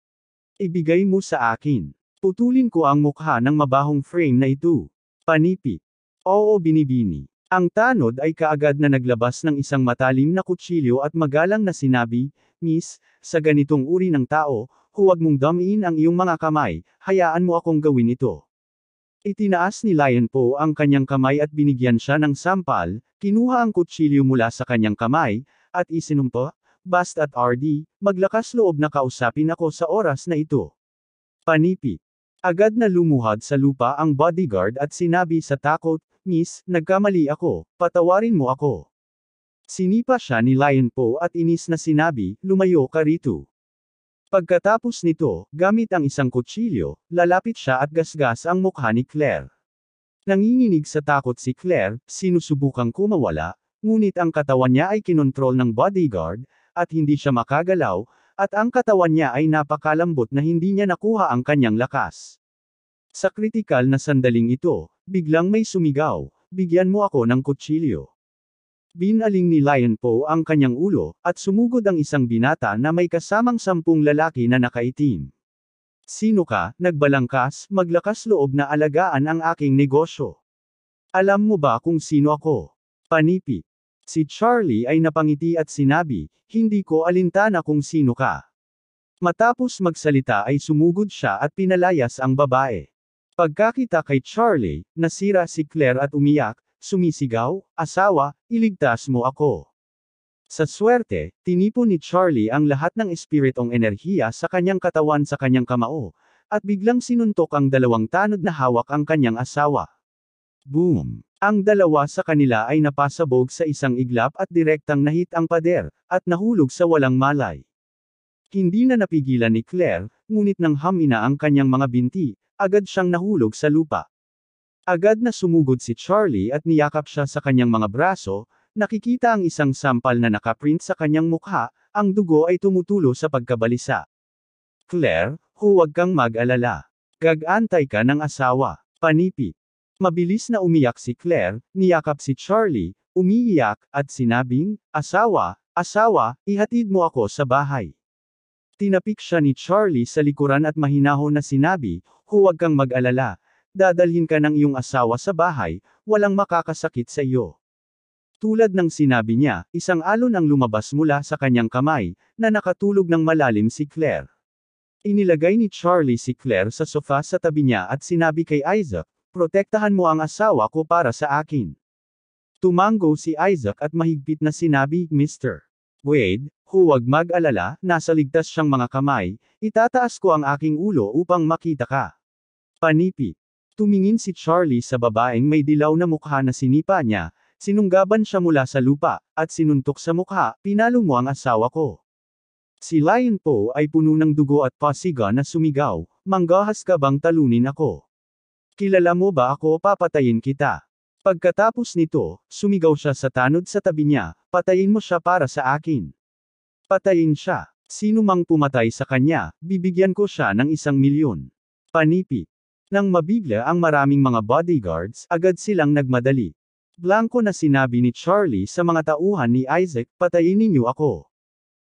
Ibigay mo sa akin. Putulin ko ang mukha ng mabahong frame na ito." Panipi. Oo, binibini. Ang tanod ay kaagad na naglabas ng isang matalim na kutsilyo at magalang na sinabi, Miss, sa ganitong uri ng tao, huwag mong damiin ang iyong mga kamay, hayaan mo akong gawin ito. Itinaas ni Lion Po ang kanyang kamay at binigyan siya ng sampal, kinuha ang kutsilyo mula sa kanyang kamay, at isinumpa, Basta't RD, maglakas loob na kausapin ako sa oras na ito. Panipi. Agad na lumuhad sa lupa ang bodyguard at sinabi sa takot, Miss, nagkamali ako, patawarin mo ako. Sinipa siya ni Lion Po at inis na sinabi, lumayo ka rito. Pagkatapos nito, gamit ang isang kutsilyo, lalapit siya at gasgas ang mukha ni Claire. Nanginginig sa takot si Claire, sinusubukang kumawala, ngunit ang katawan niya ay kinontrol ng bodyguard, at hindi siya makagalaw, at ang katawan niya ay napakalambot na hindi niya nakuha ang kanyang lakas. Sa kritikal na sandaling ito, biglang may sumigaw, bigyan mo ako ng kutsilyo. Binaling ni Lion Po ang kanyang ulo, at sumugod ang isang binata na may kasamang 10 lalaki na nakaitim. Sino ka, nagbalangkas, maglakas loob na alagaan ang aking negosyo? Alam mo ba kung sino ako? Panipi. Si Charlie ay napangiti at sinabi, hindi ko alintana kung sino ka. Matapos magsalita ay sumugod siya at pinalayas ang babae. Pagkakita kay Charlie, nasira si Claire at umiyak, sumisigaw, asawa, iligtas mo ako. Sa swerte, tinipon ni Charlie ang lahat ng espiritong enerhiya sa kanyang katawan sa kanyang kamao, at biglang sinuntok ang dalawang tanod na hawak ang kanyang asawa. Boom! Ang dalawa sa kanila ay napasabog sa isang iglap at direktang nahit ang pader, at nahulog sa walang malay. Hindi na napigilan ni Claire, ngunit nang hamina ang kanyang mga binti, agad siyang nahulog sa lupa. Agad na sumugod si Charlie at niyakap siya sa kanyang mga braso, nakikita ang isang sampal na nakaprint sa kanyang mukha, ang dugo ay tumutulo sa pagkabalisa. Claire, huwag kang mag-alala. Gag-antay ka ng asawa. Panipi. Mabilis na umiyak si Claire, niyakap si Charlie, umiiyak, at sinabing, asawa, ihatid mo ako sa bahay. Tinapik siya ni Charlie sa likuran at mahinahon na sinabi, huwag kang mag-alala, dadalhin ka ng iyong asawa sa bahay, walang makakasakit sa iyo. Tulad ng sinabi niya, isang alon ang lumabas mula sa kanyang kamay, na nakatulog ng malalim si Claire. Inilagay ni Charlie si Claire sa sofa sa tabi niya at sinabi kay Isaac, protektahan mo ang asawa ko para sa akin. Tumango si Isaac at mahigpit na sinabi, Mr. Wade, huwag mag-alala, nasa ligtas siyang mga kamay, itataas ko ang aking ulo upang makita ka. Panipi. Tumingin si Charlie sa babaeng may dilaw na mukha na sinipa niya, sinunggaban siya mula sa lupa, at sinuntok sa mukha, pinalo mo ang asawa ko. Si Lion Po ay puno ng dugo at pasiga na sumigaw, manggahas ka bang talunin ako? Kilala mo ba ako, papatayin kita. Pagkatapos nito, sumigaw siya sa tanod sa tabi niya, patayin mo siya para sa akin. Patayin siya. Sino mang pumatay sa kanya, bibigyan ko siya ng 1,000,000. Panipi. Nang mabigla ang maraming mga bodyguards, agad silang nagmadali. Blanko na sinabi ni Charlie sa mga tauhan ni Isaac, patayin ninyo ako.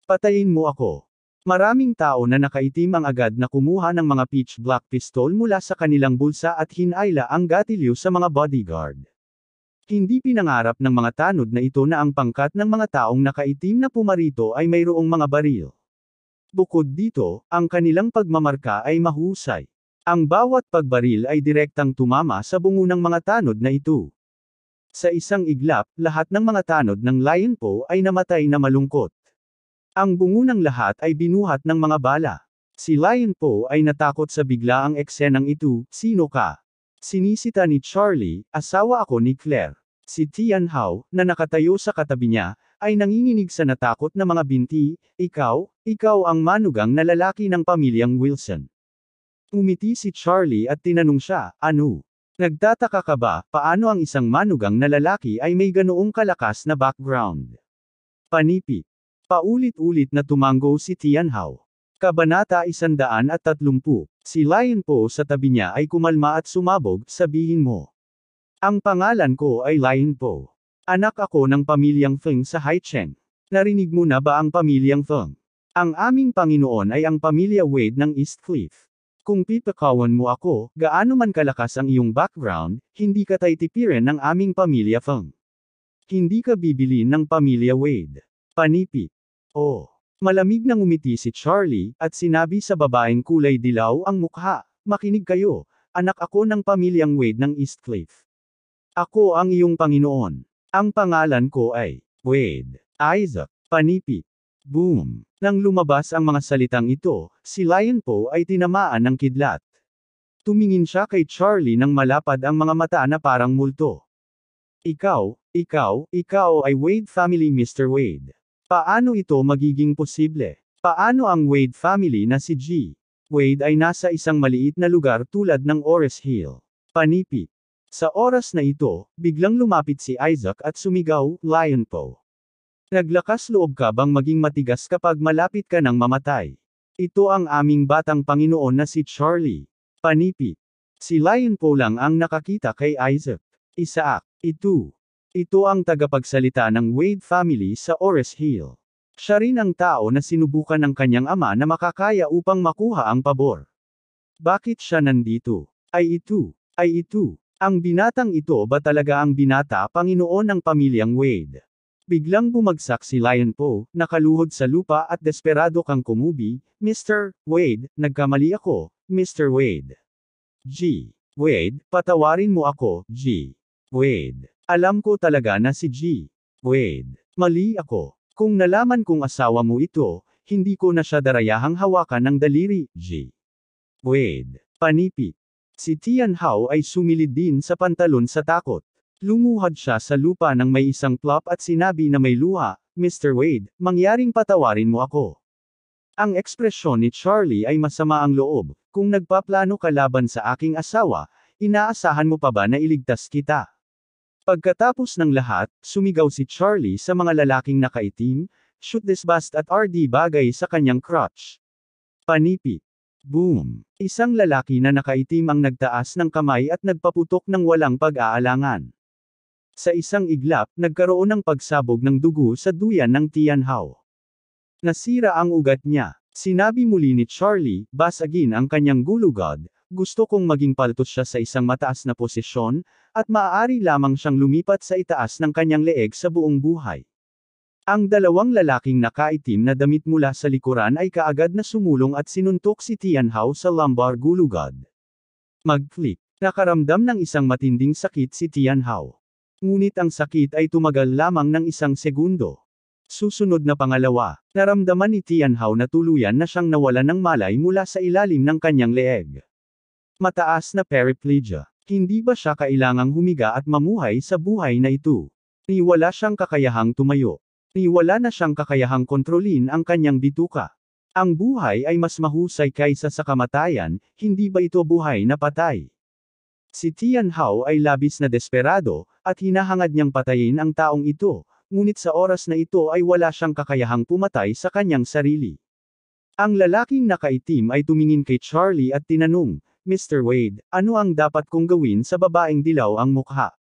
Patayin mo ako. Maraming tao na nakaitim ang agad na kumuha ng mga pitch black pistol mula sa kanilang bulsa at hinayla ang gatilyo sa mga bodyguard. Hindi pinangarap ng mga tanod na ito na ang pangkat ng mga taong nakaitim na pumarito ay mayroong mga baril. Bukod dito, ang kanilang pagmamarka ay mahusay. Ang bawat pagbaril ay direktang tumama sa bungo ng mga tanod na ito. Sa isang iglap, lahat ng mga tanod ng Lion Po ay namatay na malungkot. Ang bungo ng lahat ay binuhat ng mga bala. Si Lion Po ay natakot sa biglaang eksenang ito, sino ka? Sinisita ni Charlie, asawa ako ni Claire. Si Tian Hao, na nakatayo sa katabi niya, ay nanginginig sa natakot na mga binti, ikaw ang manugang na lalaki ng pamilyang Wilson. Umiti si Charlie at tinanong siya, ano? Nagtataka ka ba, paano ang isang manugang na lalaki ay may ganoong kalakas na background? Panipi. Paulit-ulit na tumango si Tian Hao. Kabanata 130. Si Lion Po sa tabi niya ay kumalma at sumabog, sabihin mo. Ang pangalan ko ay Lion Po. Anak ako ng pamilyang Feng sa Haicheng. Narinig mo na ba ang pamilyang Feng? Ang aming Panginoon ay ang pamilya Wade ng East Cliff. Kung pipakawan mo ako, gaano man kalakas ang iyong background, hindi ka titipirin ng aming pamilya Feng. Hindi ka bibili ng pamilya Wade. Panipi. Oh. Malamig nang umiti si Charlie, at sinabi sa babaeng kulay dilaw ang mukha, "Makinig kayo, anak ako ng pamilyang Wade ng Eastcliff. Ako ang iyong Panginoon. Ang pangalan ko ay Wade Isaac." Panipi. Boom. Nang lumabas ang mga salitang ito, si Lion Po ay tinamaan ng kidlat. Tumingin siya kay Charlie nang malapad ang mga mata na parang multo. Ikaw ay Wade family Mr. Wade. Paano ito magiging posible? Paano ang Wade family na si G. Wade ay nasa isang maliit na lugar tulad ng Ores Hill? Panipi. Sa oras na ito, biglang lumapit si Isaac at sumigaw, "Lion Po! Naglakas loob ka bang maging matigas kapag malapit ka ng mamatay? Ito ang aming batang Panginoon na si Charlie." Panipi. Si Lion Po lang ang nakakita kay Isaac. Isaac. Ito ang tagapagsalita ng Wade family sa Ores Hill. Siya rin ang tao na sinubukan ng kanyang ama na makakaya upang makuha ang pabor. Bakit siya nandito? Ay ito. Ang binatang ito ba talaga ang binata Panginoon ng pamilyang Wade? Biglang bumagsak si Lion Po, nakaluhod sa lupa at desperado kang kumubi, "Mr. Wade, nagkamali ako, Mr. Wade. G. Wade, patawarin mo ako, G. Wade. Alam ko talaga na si G. Wade. Mali ako. Kung nalaman kong asawa mo ito, hindi ko na siya darayahang hawakan ng daliri, G. Wade." Panipi. Si Tian Hao ay sumilid din sa pantalon sa takot. Lumuhad siya sa lupa nang may isang plop at sinabi na may luha, "Mr. Wade, mangyaring patawarin mo ako." Ang ekspresyon ni Charlie ay masama ang loob. "Kung nagpaplano ka laban sa aking asawa, inaasahan mo pa ba na iligtas kita?" Pagkatapos ng lahat, sumigaw si Charlie sa mga lalaking nakaitim, "Shoot this bast" at RD bagay sa kanyang crotch. Panipi. Boom. Isang lalaki na nakaitim ang nagtaas ng kamay at nagpaputok ng walang pag-aalangan. Sa isang iglap, nagkaroon ng pagsabog ng dugo sa duyan ng Tian Hao. Nasira ang ugat niya. Sinabi muli ni Charlie, basagin ang kanyang gulugod, "Gusto kong maging paltos siya sa isang mataas na posisyon, at maaari lamang siyang lumipat sa itaas ng kanyang leeg sa buong buhay." Ang dalawang lalaking nakaitim na damit mula sa likuran ay kaagad na sumulong at sinuntok si Tian Hao sa lumbar gulugod. Mag-click. Nakaramdam ng isang matinding sakit si Tian Hao. Ngunit ang sakit ay tumagal lamang ng isang segundo. Susunod na pangalawa, naramdaman ni Tian Hao na tuluyan na siyang nawalan ng malay mula sa ilalim ng kanyang leeg. Mataas na paraplegia. Hindi ba siya kailangang humiga at mamuhay sa buhay na ito? Ni wala siyang kakayahang tumayo. Ni wala na siyang kakayahang kontrolin ang kanyang bituka. Ang buhay ay mas mahusay kaysa sa kamatayan, hindi ba ito buhay na patay? Si Tian Hao ay labis na desperado, at hinahangad niyang patayin ang taong ito, ngunit sa oras na ito ay wala siyang kakayahang pumatay sa kanyang sarili. Ang lalaking nakaitim ay tumingin kay Charlie at tinanong, "Mr. Wade, ano ang dapat kong gawin sa babaeng dilaw ang mukha?"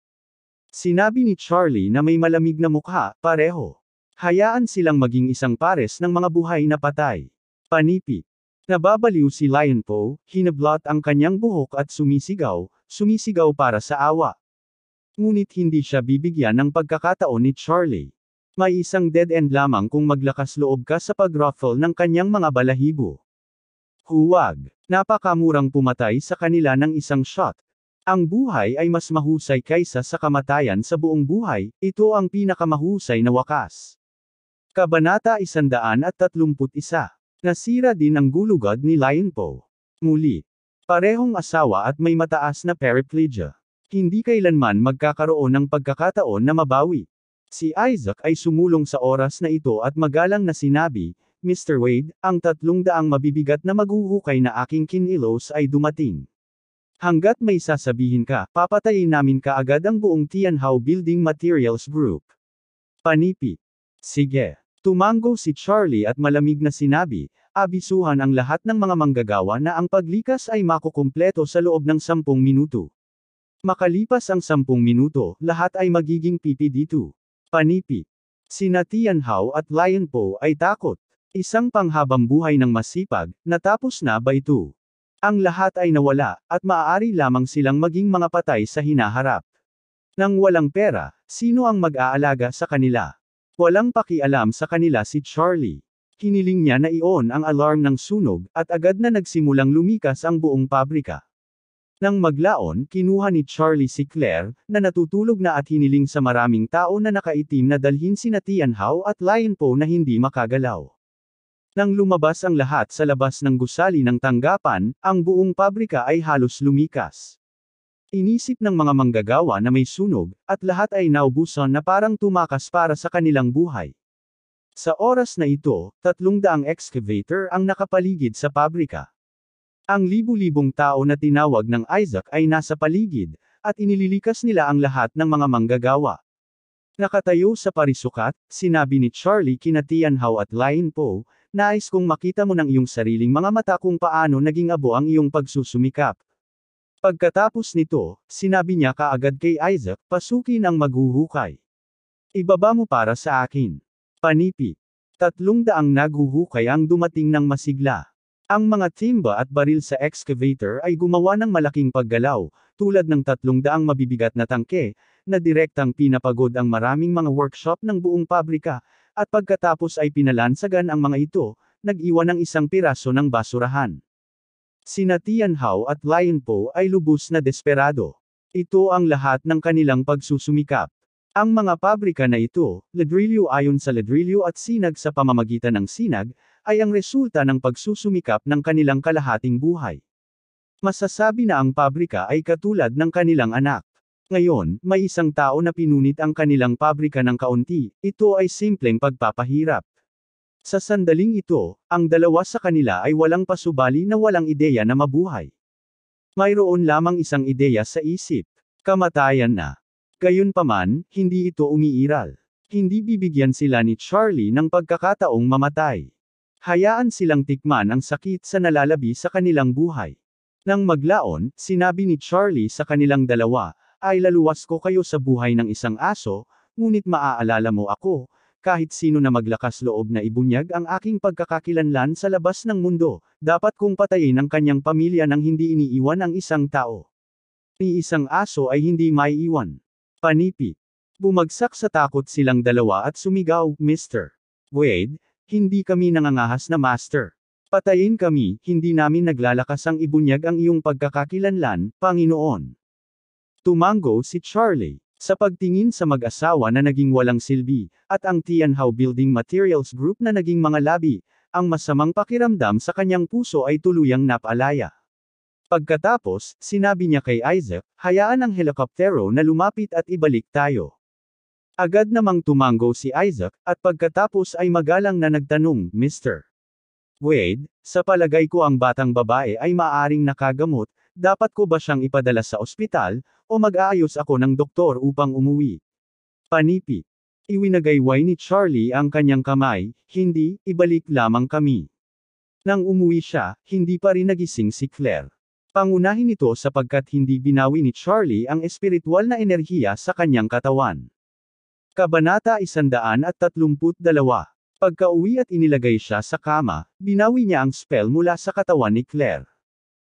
Sinabi ni Charlie na may malamig na mukha, pareho. Hayaan silang maging isang pares ng mga buhay na patay. Panipi. Nababaliw si Lion Po, hinablot ang kanyang buhok at sumisigaw para sa awa. Ngunit hindi siya bibigyan ng pagkakataon ni Charlie. May isang dead end lamang kung maglakas loob ka sa pag-ruffle ng kanyang mga balahibo. Huwag. Napakamurang pumatay sa kanila ng isang shot. Ang buhay ay mas mahusay kaysa sa kamatayan sa buong buhay, ito ang pinakamahusay na wakas. Kabanata 131. Nasira din ang gulugod ni Lion Po. Muli. Parehong asawa at may mataas na paraplegia. Hindi kailanman magkakaroon ng pagkakataon na mabawi. Si Isaac ay sumulong sa oras na ito at magalang na sinabi, "Mr. Wade, ang 300 mabibigat na maghuhukay na aking kinilos ay dumating. Hanggat may sasabihin ka, papatayin namin kaagad ang buong Tian Hao Building Materials Group." Panipi. Sige. Tumango si Charlie at malamig na sinabi, "Abisuhan ang lahat ng mga manggagawa na ang paglikas ay makukumpleto sa loob ng 10 minuto. Makalipas ang 10 minuto, lahat ay magiging pipi dito." Panipi. Sina Tian Hao at Lion Po ay takot. Isang panghabang buhay ng masipag, natapos na ba ito? Ang lahat ay nawala, at maaari lamang silang maging mga patay sa hinaharap. Nang walang pera, sino ang mag-aalaga sa kanila? Walang pakialam sa kanila si Charlie. Hiniling niya na i-on ang alarm ng sunog, at agad na nagsimulang lumikas ang buong pabrika. Nang maglaon, kinuha ni Charlie si Claire, na natutulog na at hiniling sa maraming tao na nakaitim na dalhin sina Tianhao at Lion Po na hindi makagalaw. Nang lumabas ang lahat sa labas ng gusali ng tanggapan, ang buong pabrika ay halos lumikas. Inisip ng mga manggagawa na may sunog, at lahat ay naubusan na parang tumakas para sa kanilang buhay. Sa oras na ito, 300 excavator ang nakapaligid sa pabrika. Ang libu-libong tao na tinawag ng Isaac ay nasa paligid, at inililikas nila ang lahat ng mga manggagawa. Nakatayo sa parisukat, sinabi ni Charlie kina Tianhao at Lion Po, nais kong makita mo ng iyong sariling mga mata kung paano naging abo ang iyong pagsusumikap. Pagkatapos nito, sinabi niya kaagad kay Isaac, pasukin ang maghuhukay. Ibaba mo para sa akin. Panipi. 300 naghuhukay ang dumating ng masigla. Ang mga timba at baril sa excavator ay gumawa ng malaking paggalaw, tulad ng 300 mabibigat na tangke, na direktang pinapagod ang maraming mga workshop ng buong pabrika, at pagkatapos ay pinalansagan ang mga ito, nag-iwan ng isang piraso ng basurahan. Sina Tianhao at Lion Po ay lubos na desperado. Ito ang lahat ng kanilang pagsusumikap. Ang mga pabrika na ito, ladrilyo ayon sa ladrilyo at sinag sa pamamagitan ng sinag, ay ang resulta ng pagsusumikap ng kanilang kalahating buhay. Masasabi na ang pabrika ay katulad ng kanilang anak. Ngayon, may isang tao na pinunit ang kanilang pabrika ng kaunti, ito ay simpleng pagpapahirap. Sa sandaling ito, ang dalawa sa kanila ay walang pasubali na walang ideya na mabuhay. Mayroon lamang isang ideya sa isip. Kamatayan na. Gayunpaman, hindi ito umiiral. Hindi bibigyan sila ni Charlie ng pagkakataong mamatay. Hayaan silang tikman ang sakit sa nalalabi sa kanilang buhay. Nang maglaon, sinabi ni Charlie sa kanilang dalawa, ay laluwas ko kayo sa buhay ng isang aso, ngunit maaalala mo ako, kahit sino na maglakas loob na ibunyag ang aking pagkakakilanlan sa labas ng mundo, dapat kong patayin ang kanyang pamilya nang hindi iniiwan ang isang tao. Ni isang aso ay hindi maiiwan. Panipi. Bumagsak sa takot silang dalawa at sumigaw, Mr. Wade, hindi kami nangangahas na master. Patayin kami, hindi namin naglalakas ang ibunyag ang iyong pagkakakilanlan, Panginoon. Tumango si Charlie. Sa pagtingin sa mag-asawa na naging walang silbi, at ang Tianhao Building Materials Group na naging mga labi, ang masamang pakiramdam sa kanyang puso ay tuluyang napalaya. Pagkatapos, sinabi niya kay Isaac, hayaan ang helikoptero na lumapit at ibalik tayo. Agad namang tumango si Isaac, at pagkatapos ay magalang na nagtanong, Mr. Wade, sa palagay ko ang batang babae ay maaaring nakagamot, dapat ko ba siyang ipadala sa ospital, o mag-aayos ako ng doktor upang umuwi? Panipi. Iwinagayway ni Charlie ang kanyang kamay, hindi, ibalik lamang kami. Nang umuwi siya, hindi pa rin nagising si Claire. Pangunahin ito sapagkat hindi binawi ni Charlie ang espiritual na enerhiya sa kanyang katawan. Kabanata 132. Pagka-uwi at inilagay siya sa kama, binawi niya ang spell mula sa katawan ni Claire.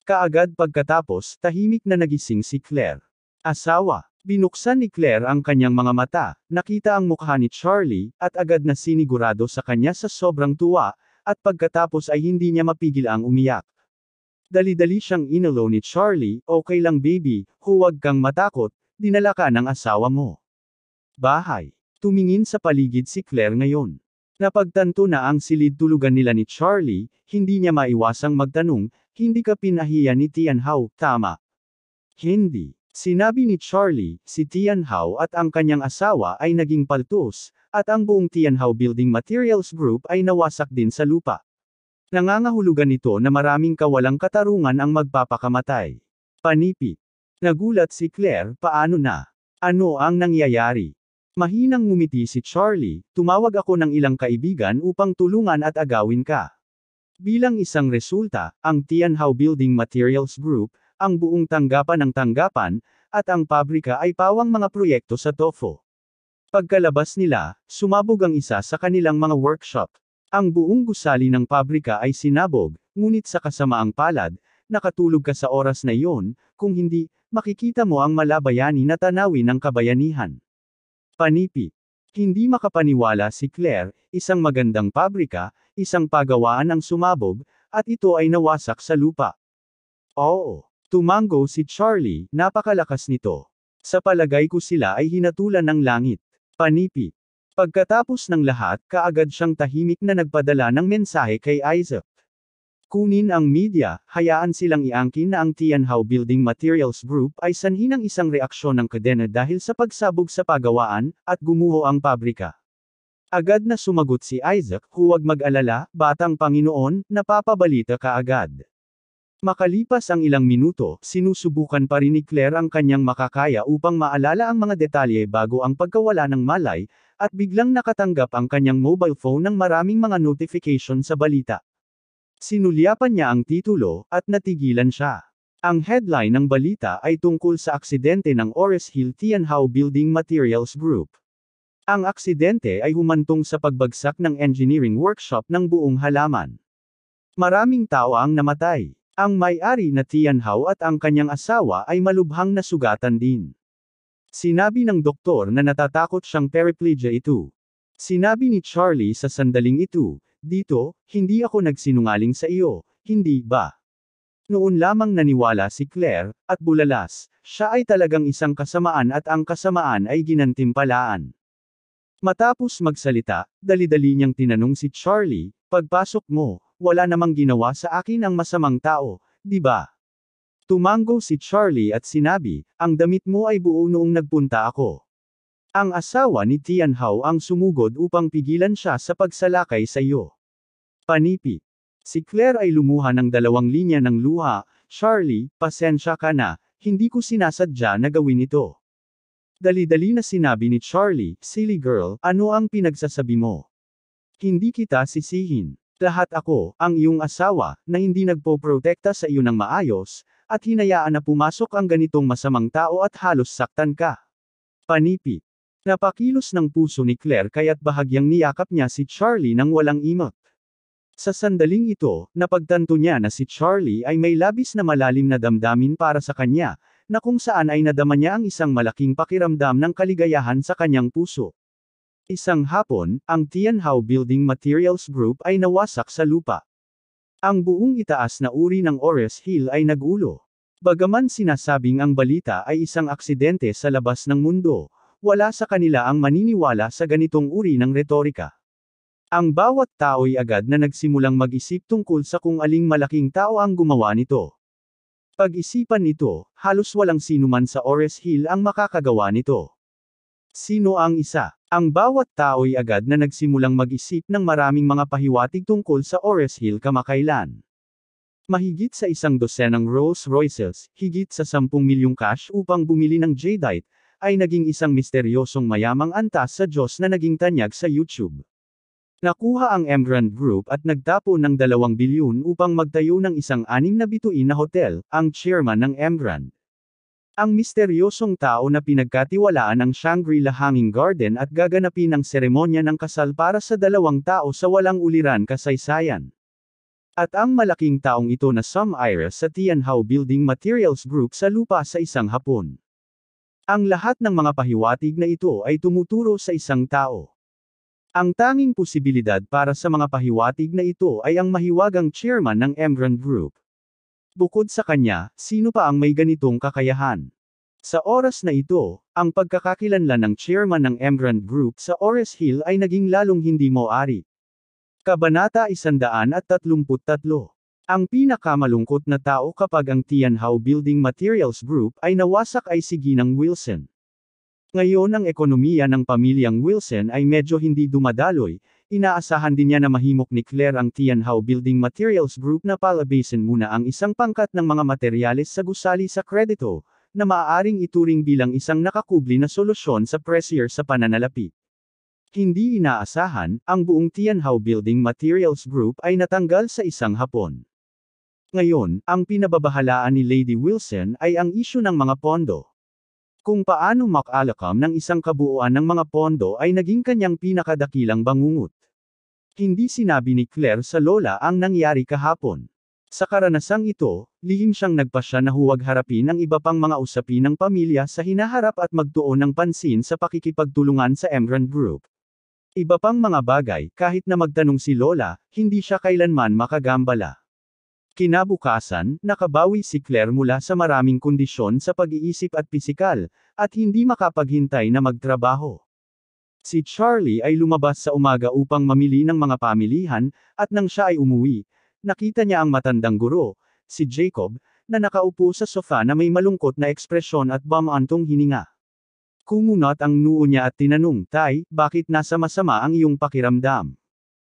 Kaagad pagkatapos, tahimik na nagising si Claire. Asawa. Binuksan ni Claire ang kanyang mga mata, nakita ang mukha ni Charlie, at agad na sinigurado sa kanya sa sobrang tuwa, at pagkatapos ay hindi niya mapigil ang umiyak. Dali-dali siyang inalo ni Charlie, okay lang baby, huwag kang matakot, dinala ka ng asawa mo. Bahay. Tumingin sa paligid si Claire ngayon. Napagtanto na ang silid tulugan nila ni Charlie, hindi niya maiwasang magtanong, hindi ka pinahiya ni Tianhao, tama? Hindi. Sinabi ni Charlie, si Tianhao at ang kanyang asawa ay naging paltos, at ang buong Tianhao Building Materials Group ay nawasak din sa lupa. Nangangahulugan ito na maraming kawalang katarungan ang magpapakamatay. Panipi. Nagulat si Claire, paano na? Ano ang nangyayari? Mahinang ngumiti si Charlie, tumawag ako ng ilang kaibigan upang tulungan at agawin ka. Bilang isang resulta, ang Tianhao Building Materials Group, ang buong tanggapan ng tanggapan, at ang pabrika ay pawang mga proyekto sa TOFO. Pagkalabas nila, sumabog ang isa sa kanilang mga workshop. Ang buong gusali ng pabrika ay sinabog, ngunit sa kasamaang palad, nakatulog ka sa oras na iyon, kung hindi, makikita mo ang malabayani na tanawin ng kabayanihan. Panipi. Hindi makapaniwala si Claire, isang magandang pabrika, isang pagawaan ang sumabog, at ito ay nawasak sa lupa. Oo. Tumango si Charlie, napakalakas nito. Sa palagay ko sila ay hinatulan ng langit. Panipi. Pagkatapos ng lahat, kaagad siyang tahimik na nagpadala ng mensahe kay Isaac. Kunin ang media, hayaan silang iangkin na ang Tianhao Building Materials Group ay sanhi ng isang reaksyon ng kadena dahil sa pagsabog sa pagawaan, at gumuho ang pabrika. Agad na sumagot si Isaac, huwag mag-alala, batang Panginoon, napapabalita ka agad. Makalipas ang ilang minuto, sinusubukan pa rin ni Claire ang kanyang makakaya upang maalala ang mga detalye bago ang pagkawala ng malay, at biglang nakatanggap ang kanyang mobile phone ng maraming mga notification sa balita. Sinulyapan niya ang titulo, at natigilan siya. Ang headline ng balita ay tungkol sa aksidente ng Ores Hill Tianhao Building Materials Group. Ang aksidente ay humantong sa pagbagsak ng engineering workshop ng buong halaman. Maraming tao ang namatay. Ang may-ari na Tianhao at ang kanyang asawa ay malubhang nasugatan din. Sinabi ng doktor na natatakot siyang paraplegia ito. Sinabi ni Charlie sa sandaling ito, dito, hindi ako nagsinungaling sa iyo, hindi ba? Noon lamang naniwala si Claire, at bulalas, siya ay talagang isang kasamaan at ang kasamaan ay ginantimpalaan. Matapos magsalita, dali-dali niyang tinanong si Charlie, pagpasok mo, wala namang ginawa sa akin ang masamang tao, di ba? Tumango si Charlie at sinabi, ang damit mo ay buo noong nagpunta ako. Ang asawa ni Tianhao ang sumugod upang pigilan siya sa pagsalakay sa iyo. Panipi. Si Claire ay lumuha ng 2 linya ng luha, Charlie, pasensya ka na, hindi ko sinasadya na gawin ito. Dali-dali na sinabi ni Charlie, silly girl, ano ang pinagsasabi mo? Hindi kita sisihin. Lahat ako, ang iyong asawa, na hindi nagpoprotekta sa iyo ng maayos, at hinayaan na pumasok ang ganitong masamang tao at halos saktan ka. Panipi. Napakilos ng puso ni Claire kaya't bahagyang niyakap niya si Charlie nang walang imot. Sa sandaling ito, napagtanto niya na si Charlie ay may labis na malalim na damdamin para sa kanya, na kung saan ay nadama niya ang isang malaking pakiramdam ng kaligayahan sa kanyang puso. Isang hapon, ang Tianhao Building Materials Group ay nawasak sa lupa. Ang buong itaas na uri ng Ores Hill ay nagulo. Bagaman sinasabing ang balita ay isang aksidente sa labas ng mundo, wala sa kanila ang maniniwala sa ganitong uri ng retorika. Ang bawat tao'y agad na nagsimulang mag-isip tungkol sa kung aling malaking tao ang gumawa nito. Pag-isipan nito, halos walang sinuman sa Ores Hill ang makakagawa nito. Sino ang isa? Ang bawat tao'y agad na nagsimulang mag-isip ng maraming mga pahiwatig tungkol sa Ores Hill kamakailan. Mahigit sa 100 Rolls Royces, higit sa 10 milyong cash upang bumili ng jadeite, ay naging isang misteryosong mayamang antas sa Diyos na naging tanyag sa YouTube. Nakuha ang Emgrand Group at nagtapo ng 2 bilyon upang magtayo ng isang 6 na bituin na hotel, ang chairman ng Emgrand. Ang misteryosong tao na pinagkatiwalaan ng Shangri-La Hanging Garden at gaganapin ang seremonya ng kasal para sa 2 tao sa walang uliran kasaysayan. At ang malaking taong ito na sum-heir sa Tianhao Building Materials Group sa lupa sa isang hapon. Ang lahat ng mga pahiwatig na ito ay tumuturo sa isang tao. Ang tanging posibilidad para sa mga pahiwatig na ito ay ang mahiwagang chairman ng Emgrand Group. Bukod sa kanya, sino pa ang may ganitong kakayahan? Sa oras na ito, ang pagkakakilanlan ng chairman ng Emgrand Group sa Ores Hill ay naging lalong hindi maaari. Kabanata 133. Ang pinakamalungkot na tao kapag ang Tianhao Building Materials Group ay nawasak ay si Ginang Wilson. Ngayon ang ekonomiya ng pamilyang Wilson ay medyo hindi dumadaloy, inaasahan din niya na mahimok ni Claire ang Tianhao Building Materials Group na palabasin muna ang isang pangkat ng mga materyales sa gusali sa kredito, na maaaring ituring bilang isang nakakubli na solusyon sa pressure sa pananalapi. Hindi inaasahan, ang buong Tianhao Building Materials Group ay natanggal sa isang hapon. Ngayon, ang pinababahalaan ni Lady Wilson ay ang isyu ng mga pondo. Kung paano makalakam ng isang kabuuan ng mga pondo ay naging kanyang pinakadakilang bangungot. Hindi sinabi ni Claire sa lola ang nangyari kahapon. Sa karanasang ito, lihim siyang nagpasya na huwag harapin ang iba pang mga usapin ng pamilya sa hinaharap at magtuon ng pansin sa pakikipagtulungan sa Emgrand Group. Iba pang mga bagay, kahit na magtanong si Lola, hindi siya kailanman makagambala. Kinabukasan, nakabawi si Claire mula sa maraming kondisyon sa pag-iisip at pisikal, at hindi makapaghintay na magtrabaho. Si Charlie ay lumabas sa umaga upang mamili ng mga pamilihan, at nang siya ay umuwi, nakita niya ang matandang guro, si Jacob, na nakaupo sa sofa na may malungkot na ekspresyon at bumantong hininga. Kumunot ang noo niya at tinanong, "Tay, bakit nasa masama ang iyong pakiramdam?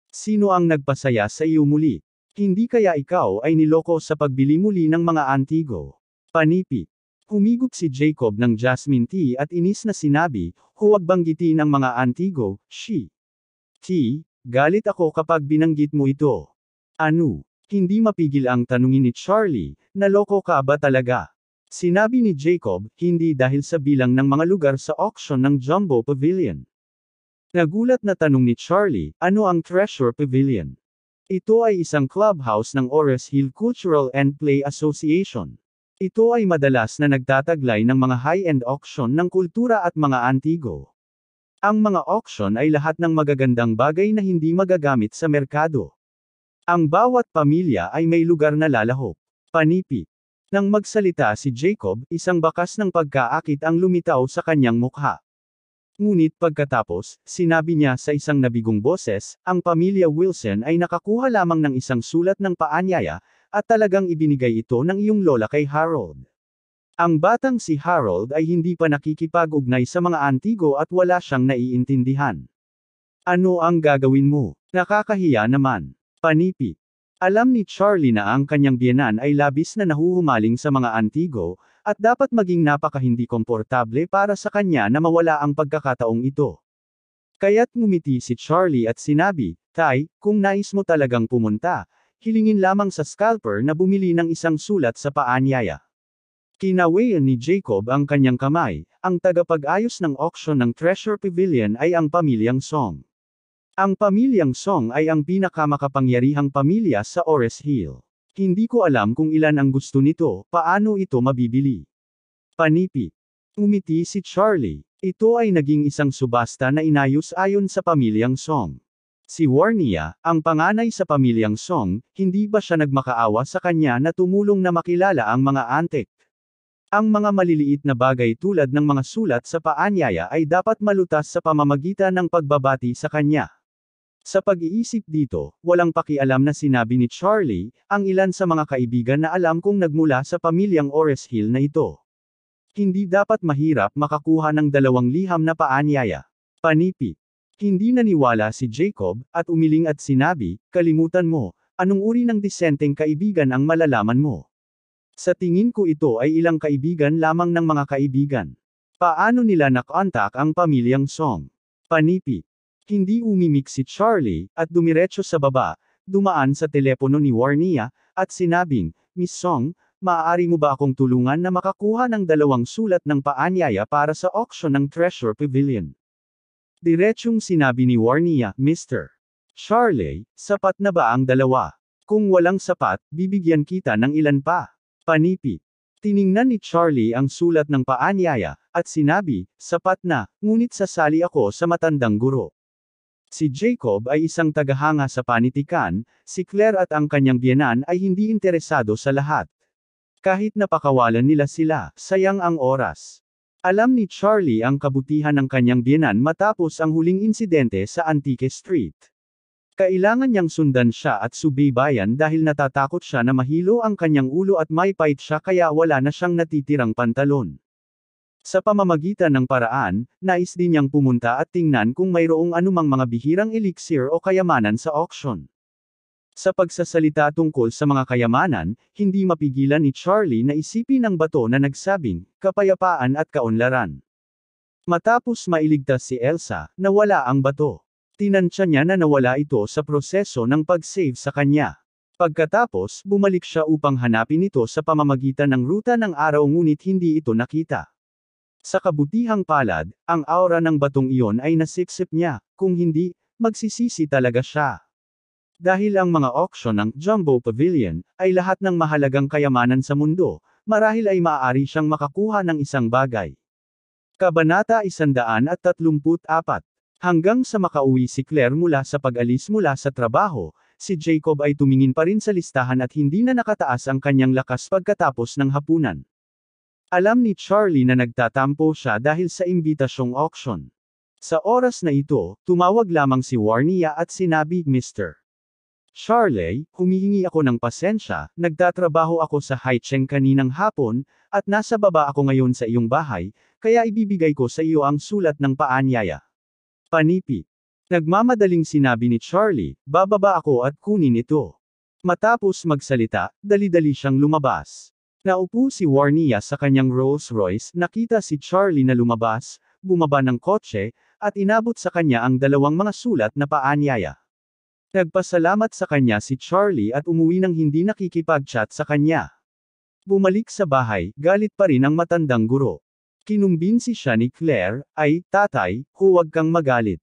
Sino ang nagpasaya sa iyo muli? Hindi kaya ikaw ay niloko sa pagbili muli ng mga antigo?" Panipi. Humigop si Jacob ng jasmine tea at inis na sinabi, "Huwag banggitin ang mga antigo, she. Tea, galit ako kapag binanggit mo ito." Ano? Hindi mapigil ang tanungin ni Charlie, "Naloko ka ba talaga?" Sinabi ni Jacob, "Hindi dahil sa bilang ng mga lugar sa auction ng Jumbo Pavilion." Nagulat na tanong ni Charlie, "Ano ang Treasure Pavilion?" Ito ay isang clubhouse ng Ores Hill Cultural and Play Association. Ito ay madalas na nagtataglay ng mga high-end auction ng kultura at mga antigo. Ang mga auction ay lahat ng magagandang bagay na hindi magagamit sa merkado. Ang bawat pamilya ay may lugar na lalahok. Panipi. Nang magsalita si Jacob, isang bakas ng pagkaakit ang lumitaw sa kanyang mukha. Ngunit pagkatapos, sinabi niya sa isang nabigong boses, ang pamilya Wilson ay nakakuha lamang ng isang sulat ng paanyaya, at talagang ibinigay ito ng iyong lola kay Harold. Ang batang si Harold ay hindi pa nakikipag-ugnay sa mga antigo at wala siyang naiintindihan. Ano ang gagawin mo? Nakakahiya naman. Panipi. Alam ni Charlie na ang kanyang biyenan ay labis na nahuhumaling sa mga antigo, at dapat maging napaka-hindi komportable para sa kanya na mawala ang pagkakataong ito. Kaya't ngumiti si Charlie at sinabi, "Tay, kung nais mo talagang pumunta, hilingin lamang sa scalper na bumili ng isang sulat sa paanyaya." Kinawayan ni Jacob ang kanyang kamay, ang tagapag-ayos ng auction ng Treasure Pavilion ay ang pamilyang Song. Ang pamilyang Song ay ang pinakamakapangyarihang pamilya sa Ores Hill. Hindi ko alam kung ilan ang gusto nito, paano ito mabibili. Panipi. Umiti si Charlie. Ito ay naging isang subasta na inayos ayon sa pamilyang Song. Si Warnia, ang panganay sa pamilyang Song, hindi ba siya nagmakaawa sa kanya na tumulong na makilala ang mga antik? Ang mga maliliit na bagay tulad ng mga sulat sa paanyaya ay dapat malutas sa pamamagitan ng pagbabati sa kanya. Sa pag-iisip dito, walang pakialam na sinabi ni Charlie, ang ilan sa mga kaibigan na alam kong nagmula sa pamilyang Ores Hill na ito. Hindi dapat mahirap makakuha ng 2 liham na paanyaya. Panipi. Hindi naniwala si Jacob, at umiling at sinabi, "Kalimutan mo, anong uri ng disenteng kaibigan ang malalaman mo? Sa tingin ko ito ay ilang kaibigan lamang ng mga kaibigan. Paano nila nakontak ang pamilyang Song?" Panipi. Hindi umimik si Charlie, at dumiretso sa baba, dumaan sa telepono ni Warnia, at sinabing, "Miss Song, maaari mo ba akong tulungan na makakuha ng 2 sulat ng paanyaya para sa auction ng Treasure Pavilion?" Diretsyong sinabi ni Warnia, "Mr. Charlie, sapat na ba ang 2? Kung walang sapat, bibigyan kita ng ilan pa." Panipi. Tiningnan ni Charlie ang sulat ng paanyaya, at sinabi, "Sapat na, ngunit sasali ako sa matandang guro." Si Jacob ay isang tagahanga sa panitikan, si Claire at ang kanyang biyenan ay hindi interesado sa lahat. Kahit napakawalan nila sila, sayang ang oras. Alam ni Charlie ang kabutihan ng kanyang biyenan matapos ang huling insidente sa Antique Street. Kailangan niyang sundan siya at subaybayan dahil natatakot siya na mahilo ang kanyang ulo at maipait siya kaya wala na siyang natitirang pantalon. Sa pamamagitan ng paraan, nais din niyang pumunta at tingnan kung mayroong anumang mga bihirang elixir o kayamanan sa auction. Sa pagsasalita tungkol sa mga kayamanan, hindi mapigilan ni Charlie na isipin ang bato na nagsabing, kapayapaan at kaunlaran. Matapos mailigtas si Elsa, nawala ang bato. Tinansya niya na nawala ito sa proseso ng pag-save sa kanya. Pagkatapos, bumalik siya upang hanapin ito sa pamamagitan ng ruta ng araw ngunit hindi ito nakita. Sa kabutihang palad, ang aura ng batong iyon ay nasipsip niya, kung hindi, magsisisi talaga siya. Dahil ang mga auction ng Jumbo Pavilion ay lahat ng mahalagang kayamanan sa mundo, marahil ay maaari siyang makakuha ng isang bagay. Kabanata 134. Hanggang sa makauwi si Claire mula sa pag-alis mula sa trabaho, si Jacob ay tumingin pa rin sa listahan at hindi na nakataas ang kanyang lakas pagkatapos ng hapunan. Alam ni Charlie na nagtatampo siya dahil sa imbitasyong auction. Sa oras na ito, tumawag lamang si Warnia at sinabi, Mr. Charlie, humihingi ako ng pasensya, nagtatrabaho ako sa Haicheng kaninang hapon, at nasa baba ako ngayon sa iyong bahay, kaya ibibigay ko sa iyo ang sulat ng paanyaya. Panipi. Nagmamadaling sinabi ni Charlie, bababa ako at kunin ito. Matapos magsalita, dali-dali siyang lumabas. Naupo si Warnia sa kanyang Rolls Royce, nakita si Charlie na lumabas, bumaba ng kotse, at inabot sa kanya ang dalawang mga sulat na paanyaya. Nagpasalamat sa kanya si Charlie at umuwi nang hindi nakikipag-chat sa kanya. Bumalik sa bahay, galit pa rin ang matandang guro. Kinumbinsi siya ni Claire, ay, tatay, huwag kang magalit.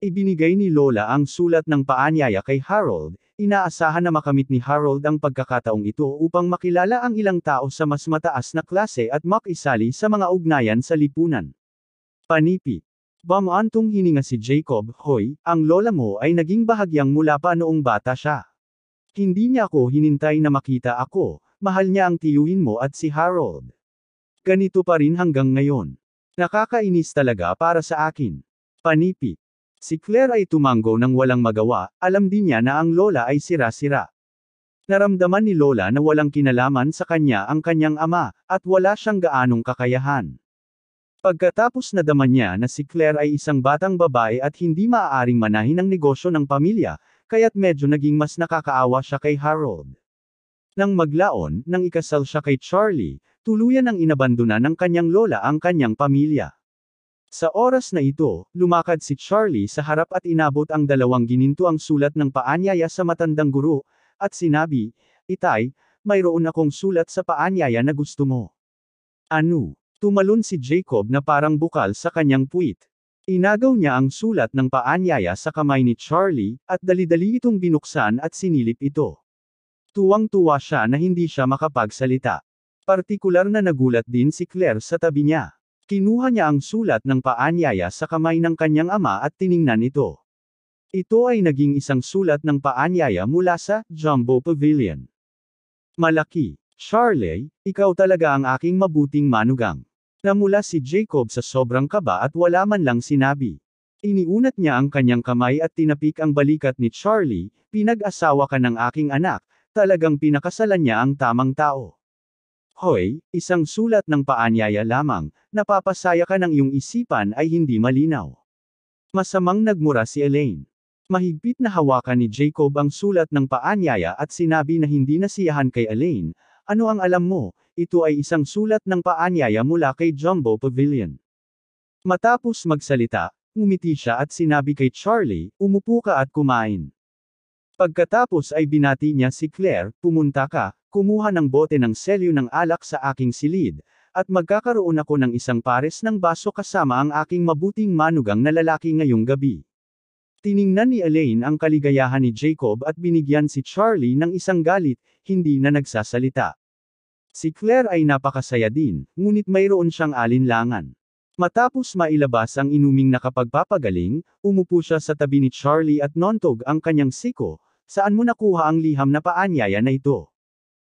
Ibinigay ni Lola ang sulat ng paanyaya kay Harold, inaasahan na makamit ni Harold ang pagkakataong ito upang makilala ang ilang tao sa mas mataas na klase at makisali sa mga ugnayan sa lipunan. Panipi. Bamantong hininga si Jacob, hoy, ang lola mo ay naging bahagyang mula pa noong bata siya. Hindi niya ako hinintay na makita ako, mahal niya ang tiyuhin mo at si Harold. Ganito pa rin hanggang ngayon. Nakakainis talaga para sa akin. Panipi. Si Claire ay tumango ng walang magawa, alam din niya na ang lola ay sira-sira. Naramdaman ni Lola na walang kinalaman sa kanya ang kanyang ama, at wala siyang gaanong kakayahan. Pagkatapos nadaman niya na si Claire ay isang batang babae at hindi maaaring manahin ang negosyo ng pamilya, kaya't medyo naging mas nakakaawa siya kay Harold. Nang maglaon, nang ikasal siya kay Charlie, tuluyan ang inabandona ng kanyang lola ang kanyang pamilya. Sa oras na ito, lumakad si Charlie sa harap at inabot ang dalawang ginintuang sulat ng paanyaya sa matandang guro, at sinabi, Itay, mayroon akong sulat sa paanyaya na gusto mo. Ano? Tumalon si Jacob na parang bukal sa kanyang puwit. Inagaw niya ang sulat ng paanyaya sa kamay ni Charlie, at dali-dali itong binuksan at sinilip ito. Tuwang-tuwa siya na hindi siya makapagsalita. Partikular na nagulat din si Claire sa tabi niya. Kinuha niya ang sulat ng paanyaya sa kamay ng kanyang ama at tiningnan ito. Ito ay naging isang sulat ng paanyaya mula sa Jumbo Pavilion. Malaki. Charlie, ikaw talaga ang aking mabuting manugang. Namula si Jacob sa sobrang kaba at wala man lang sinabi. Iniunat niya ang kanyang kamay at tinapik ang balikat ni Charlie, pinag-asawa ka ng aking anak, talagang pinakasalan niya ang tamang tao. Hoy, isang sulat ng paanyaya lamang, napapasaya ka ng iyong isipan ay hindi malinaw. Masamang nagmura si Elaine. Mahigpit na hawakan ni Jacob ang sulat ng paanyaya at sinabi na hindi nasiyahan kay Elaine, ano ang alam mo? Ito ay isang sulat ng paanyaya mula kay Jumbo Pavilion. Matapos magsalita, ngumiti siya at sinabi kay Charlie, umupo ka at kumain. Pagkatapos ay binati niya si Claire, pumunta ka, kumuha ng bote ng selyo ng alak sa aking silid, at magkakaroon ako ng isang pares ng baso kasama ang aking mabuting manugang na lalaki ngayong gabi. Tiningnan ni Elaine ang kaligayahan ni Jacob at binigyan si Charlie ng isang galit, hindi na nagsasalita. Si Claire ay napakasaya din, ngunit mayroon siyang alinlangan. Matapos mailabas ang inuming nakapagpapagaling, umupo siya sa tabi ni Charlie at nontog ang kanyang siko, saan mo nakuha ang liham na paanyaya na ito?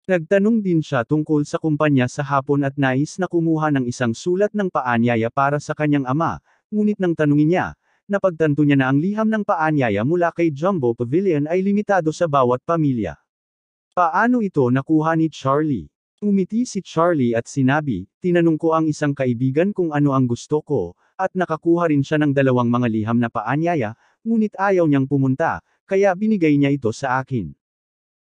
Nagtanong din siya tungkol sa kumpanya sa hapon at nais na kumuha ng isang sulat ng paanyaya para sa kanyang ama, ngunit nang tanungin niya, napagtanto niya na ang liham ng paanyaya mula kay Jumbo Pavilion ay limitado sa bawat pamilya. Paano ito nakuha ni Charlie? Umiti si Charlie at sinabi, tinanong ko ang isang kaibigan kung ano ang gusto ko, at nakakuha rin siya ng dalawang mga liham na paanyaya, ngunit ayaw niyang pumunta, kaya binigay niya ito sa akin.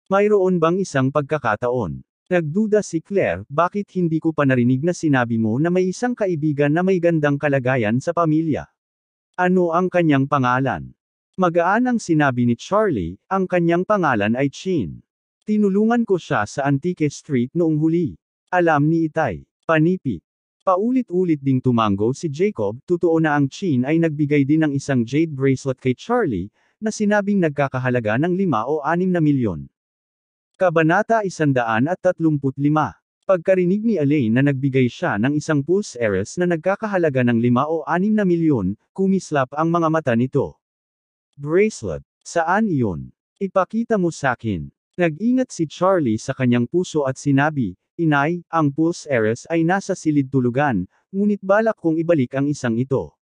Mayroon bang isang pagkakataon? Nagduda si Claire, bakit hindi ko pa narinig na sinabi mo na may isang kaibigan na may gandang kalagayan sa pamilya? Ano ang kanyang pangalan? Magaan ang sinabi ni Charlie, ang kanyang pangalan ay Chin. Tinulungan ko siya sa Antique Street noong huli. Alam ni Itay. Panipi. Paulit-ulit ding tumango si Jacob, totoo na ang Chin ay nagbigay din ng isang jade bracelet kay Charlie, na sinabing nagkakahalaga ng 5 o 6 na milyon. Kabanata 135. Pagkarinig ni Elaine na nagbigay siya ng isang pulse heiress na nagkakahalaga ng 5 o 6 na milyon, kumislap ang mga mata nito. Bracelet. Saan iyon? Ipakita mo sakin. Nag-ingat si Charlie sa kanyang puso at sinabi, Inay, ang pulse heiress ay nasa silid tulugan, ngunit balak kong ibalik ang isang ito.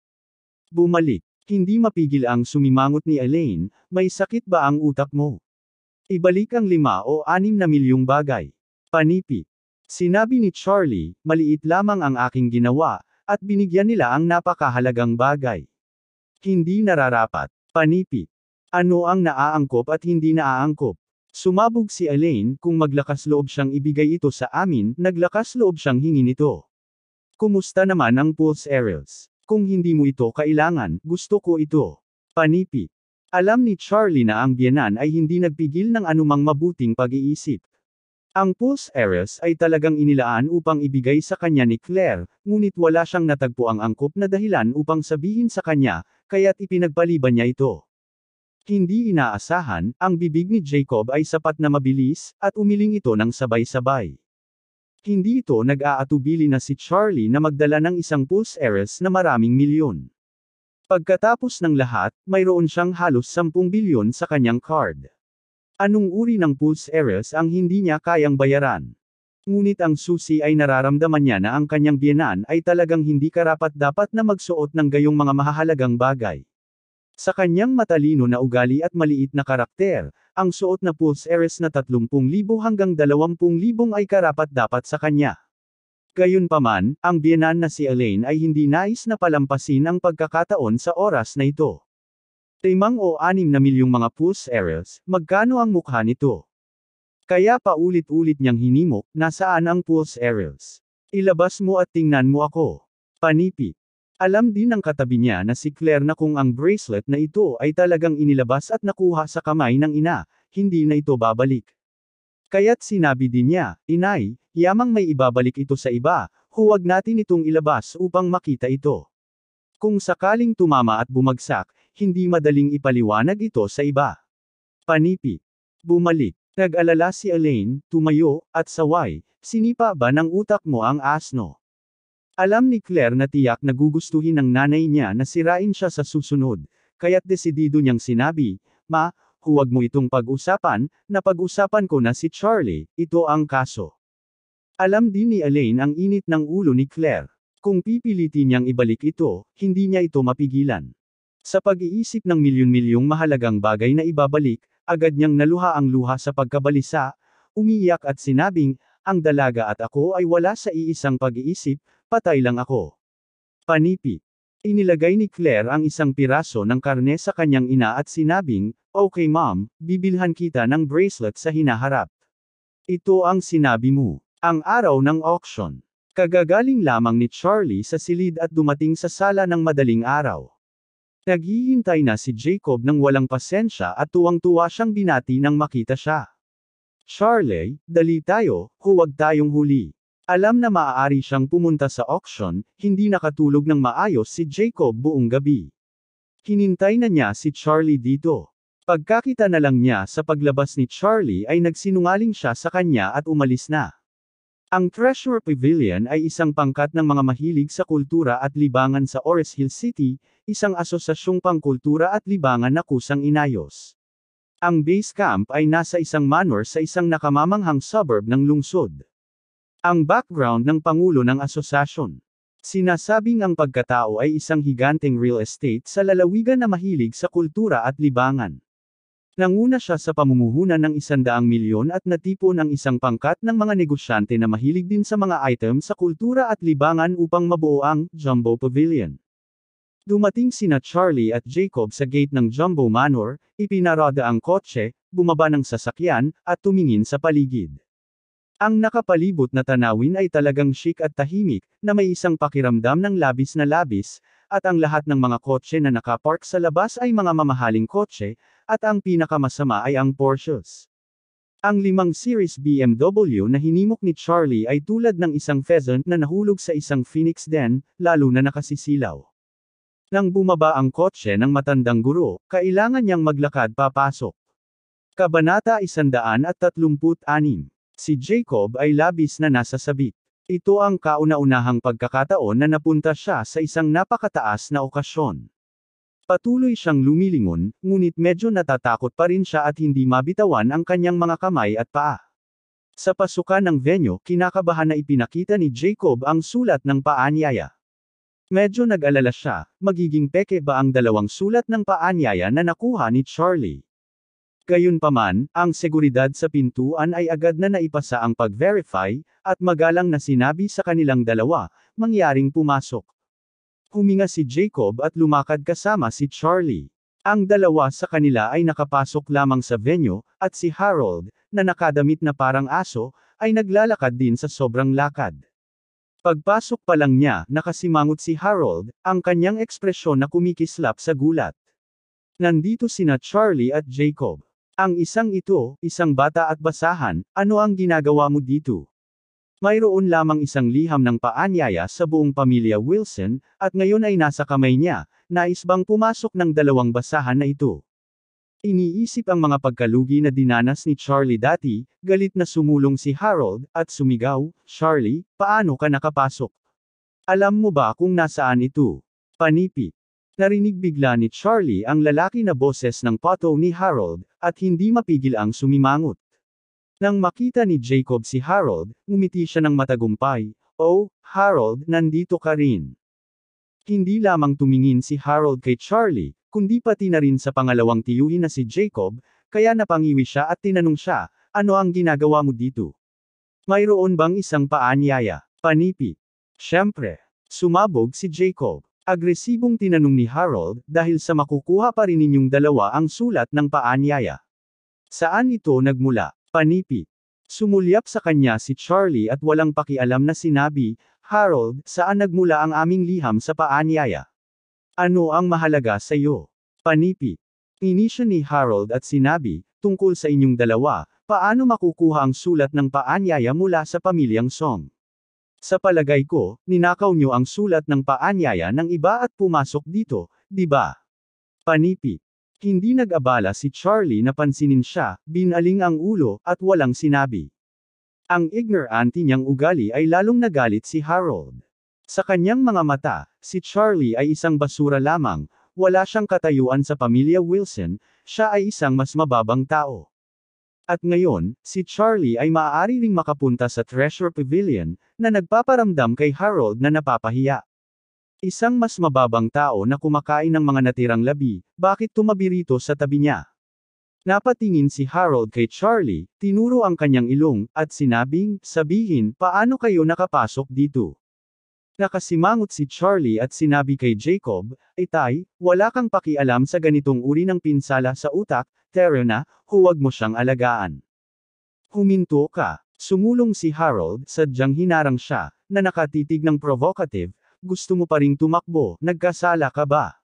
Bumalik. Hindi mapigil ang sumimangot ni Elaine, may sakit ba ang utak mo? Ibalik ang 5 o 6 na milyong bagay. Panipi. Sinabi ni Charlie, maliit lamang ang aking ginawa, at binigyan nila ang napakahalagang bagay. Hindi nararapat. Panipi. Ano ang naaangkop at hindi naaangkop? Sumabog si Elaine, kung maglakas loob siyang ibigay ito sa amin, naglakas loob siyang hingin ito. Kumusta naman ang pulse heiress? Kung hindi mo ito kailangan, gusto ko ito. Panipi. Alam ni Charlie na ang biyenan ay hindi nagpigil ng anumang mabuting pag-iisip. Ang pulse heiress ay talagang inilaan upang ibigay sa kanya ni Claire, ngunit wala siyang natagpuang angkop na dahilan upang sabihin sa kanya, kaya't ipinagpaliban niya ito. Hindi inaasahan, ang bibig ni Jacob ay sapat na mabilis, at umiling ito ng sabay-sabay. Hindi ito nag-aatubili na si Charlie na magdala ng isang pulse heiress na maraming milyon. Pagkatapos ng lahat, mayroon siyang halos 10 bilyon sa kanyang card. Anong uri ng pulse heiress ang hindi niya kayang bayaran? Ngunit ang susi ay nararamdaman niya na ang kanyang biyenan ay talagang hindi karapat-dapat na magsuot ng gayong mga mahahalagang bagay. Sa kanyang matalino na ugali at maliit na karakter, ang suot na pulse heiress na 30,000 hanggang 20,000 ay karapat-dapat sa kanya. Gayunpaman, ang biyenan na si Elaine ay hindi nais na palampasin ang pagkakataon sa oras na ito. 5 o 6 na milyong mga pulse heiress, magkano ang mukha nito? Kaya paulit-ulit niyang hinimok, nasaan ang pulse heiress? Ilabas mo at tingnan mo ako. Panipi. Alam din ng katabi niya na si Claire na kung ang bracelet na ito ay talagang inilabas at nakuha sa kamay ng ina, hindi na ito babalik. Kaya't sinabi din niya, Inay, yamang may ibabalik ito sa iba, huwag natin itong ilabas upang makita ito. Kung sakaling tumama at bumagsak, hindi madaling ipaliwanag ito sa iba. Panipi. Bumalik. Nag-alala si Elaine, tumayo, at saway, sinipa ba ng utak mo ang asno? Alam ni Claire na tiyak na gugustuhin ng nanay niya na sirain siya sa susunod, kaya't desidido niyang sinabi, Ma, huwag mo itong pag-usapan, napag-usapan ko na si Charlie, ito ang kaso. Alam din ni Elaine ang init ng ulo ni Claire. Kung pipilitin niyang ibalik ito, hindi niya ito mapigilan. Sa pag-iisip ng milyon-milyong mahalagang bagay na ibabalik, agad niyang naluha ang luha sa pagkabalisa, umiiyak at sinabing, ang dalaga at ako ay wala sa iisang pag-iisip, patay lang ako. Panipi. Inilagay ni Claire ang isang piraso ng karne sa kanyang ina at sinabing, Okay mom, bibilhan kita ng bracelet sa hinaharap. Ito ang sinabi mo. Ang araw ng auction. Kagagaling lamang ni Charlie sa silid at dumating sa sala ng madaling araw. Naghihintay na si Jacob ng walang pasensya at tuwang-tuwa siyang binati nang makita siya. Charlie, dali tayo, huwag tayong huli. Alam na maaari siyang pumunta sa auction, hindi nakatulog ng maayos si Jacob buong gabi. Hinintay na niya si Charlie dito. Pagkakita na lang niya sa paglabas ni Charlie ay nagsinungaling siya sa kanya at umalis na. Ang Treasure Pavilion ay isang pangkat ng mga mahilig sa kultura at libangan sa Ores Hill City, isang asosasyong pangkultura at libangan na kusang inayos. Ang base camp ay nasa isang manor sa isang nakamamanghang suburb ng lungsod. Ang background ng pangulo ng asosasyon. Sinasabing ang pagkatao ay isang higanteng real estate sa lalawigan na mahilig sa kultura at libangan. Nanguna siya sa pamumuhunan ng 100 milyon at natipon ang isang pangkat ng mga negosyante na mahilig din sa mga item sa kultura at libangan upang mabuo ang Jumbo Pavilion. Dumating sina Charlie at Jacob sa gate ng Jumbo Manor, ipinarada ang kotse, bumaba ng sasakyan, at tumingin sa paligid. Ang nakapalibot na tanawin ay talagang chic at tahimik, na may isang pakiramdam ng labis na labis, at ang lahat ng mga kotse na nakapark sa labas ay mga mamahaling kotse, at ang pinakamasama ay ang Porsches. Ang 5 Series BMW na hinimok ni Charlie ay tulad ng isang pheasant na nahulog sa isang phoenix den, lalo na nakasisilaw. Nang bumaba ang kotse ng matandang guro, kailangan niyang maglakad papasok. Kabanata 136. Si Jacob ay labis na nasasabik. Ito ang kauna-unahang pagkakataon na napunta siya sa isang napakataas na okasyon. Patuloy siyang lumilingon, ngunit medyo natatakot pa rin siya at hindi mabitawan ang kanyang mga kamay at paa. Sa pasukan ng venue, kinakabahan na ipinakita ni Jacob ang sulat ng paanyaya. Medyo nag-alala siya, magiging peke ba ang dalawang sulat ng paanyaya na nakuha ni Charlie? Gayunpaman, ang seguridad sa pintuan ay agad na naipasa ang pag-verify, at magalang na sinabi sa kanilang dalawa, mangyaring pumasok. Huminga si Jacob at lumakad kasama si Charlie. Ang dalawa sa kanila ay nakapasok lamang sa venue, at si Harold, na nakadamit na parang aso, ay naglalakad din sa sobrang lakad. Pagpasok pa lang niya, nakasimangot si Harold, ang kanyang ekspresyon na kumikislap sa gulat. Nandito sina Charlie at Jacob. Ang isang ito, isang bata at basahan, ano ang ginagawa mo dito? Mayroon lamang isang liham ng paanyaya sa buong pamilya Wilson, at ngayon ay nasa kamay niya, nais bang pumasok ng dalawang basahan na ito? Iniisip ang mga pagkalugi na dinanas ni Charlie dati, galit na sumulong si Harold, at sumigaw, Charlie, paano ka nakapasok? Alam mo ba kung nasaan ito? Panipi. Narinig bigla ni Charlie ang lalaki na boses ng pato ni Harold, at hindi mapigil ang sumimangot. Nang makita ni Jacob si Harold, ngumiti siya ng matagumpay, oh, Harold, nandito ka rin. Hindi lamang tumingin si Harold kay Charlie, kundi pati na rin sa pangalawang tiyuhin na si Jacob, kaya napangiwi siya at tinanong siya, ano ang ginagawa mo dito? Mayroon bang isang paanyaya? Panipi. Siyempre. Sumabog si Jacob. Agresibong tinanong ni Harold, dahil sa makukuha pa rin ninyong dalawa ang sulat ng paanyaya. Saan ito nagmula? Panipi. Sumulyap sa kanya si Charlie at walang pakialam na sinabi, Harold, saan nagmula ang aming liham sa paanyaya? Ano ang mahalaga sa iyo? Panipi. Inisyo ni Harold at sinabi, tungkol sa inyong dalawa, paano makukuha ang sulat ng paanyaya mula sa pamilyang Song? Sa palagay ko, ninakaw niyo ang sulat ng paanyaya ng iba at pumasok dito, di ba? Panipi. Hindi nag-abala si Charlie na pansinin siya, binaling ang ulo, at walang sinabi. Ang ignorante niyang ugali ay lalong nagalit si Harold. Sa kanyang mga mata, si Charlie ay isang basura lamang, wala siyang katayuan sa pamilya Wilson, siya ay isang mas mababang tao. At ngayon, si Charlie ay maaari ring makapunta sa Treasure Pavilion, na nagpaparamdam kay Harold na napapahiya. Isang mas mababang tao na kumakain ng mga natirang labi, bakit tumabi rito sa tabi niya? Napatingin si Harold kay Charlie, tinuro ang kanyang ilong, at sinabing, sabihin, paano kayo nakapasok dito? Nakasimangot si Charlie at sinabi kay Jacob, Itay, wala kang pakialam sa ganitong uri ng pinsala sa utak, Tero na, huwag mo siyang alagaan. Huminto ka. Sumulong si Harold, sadyang hinarang siya, na nakatitig ng provocative, gusto mo pa ring tumakbo, nagkasala ka ba?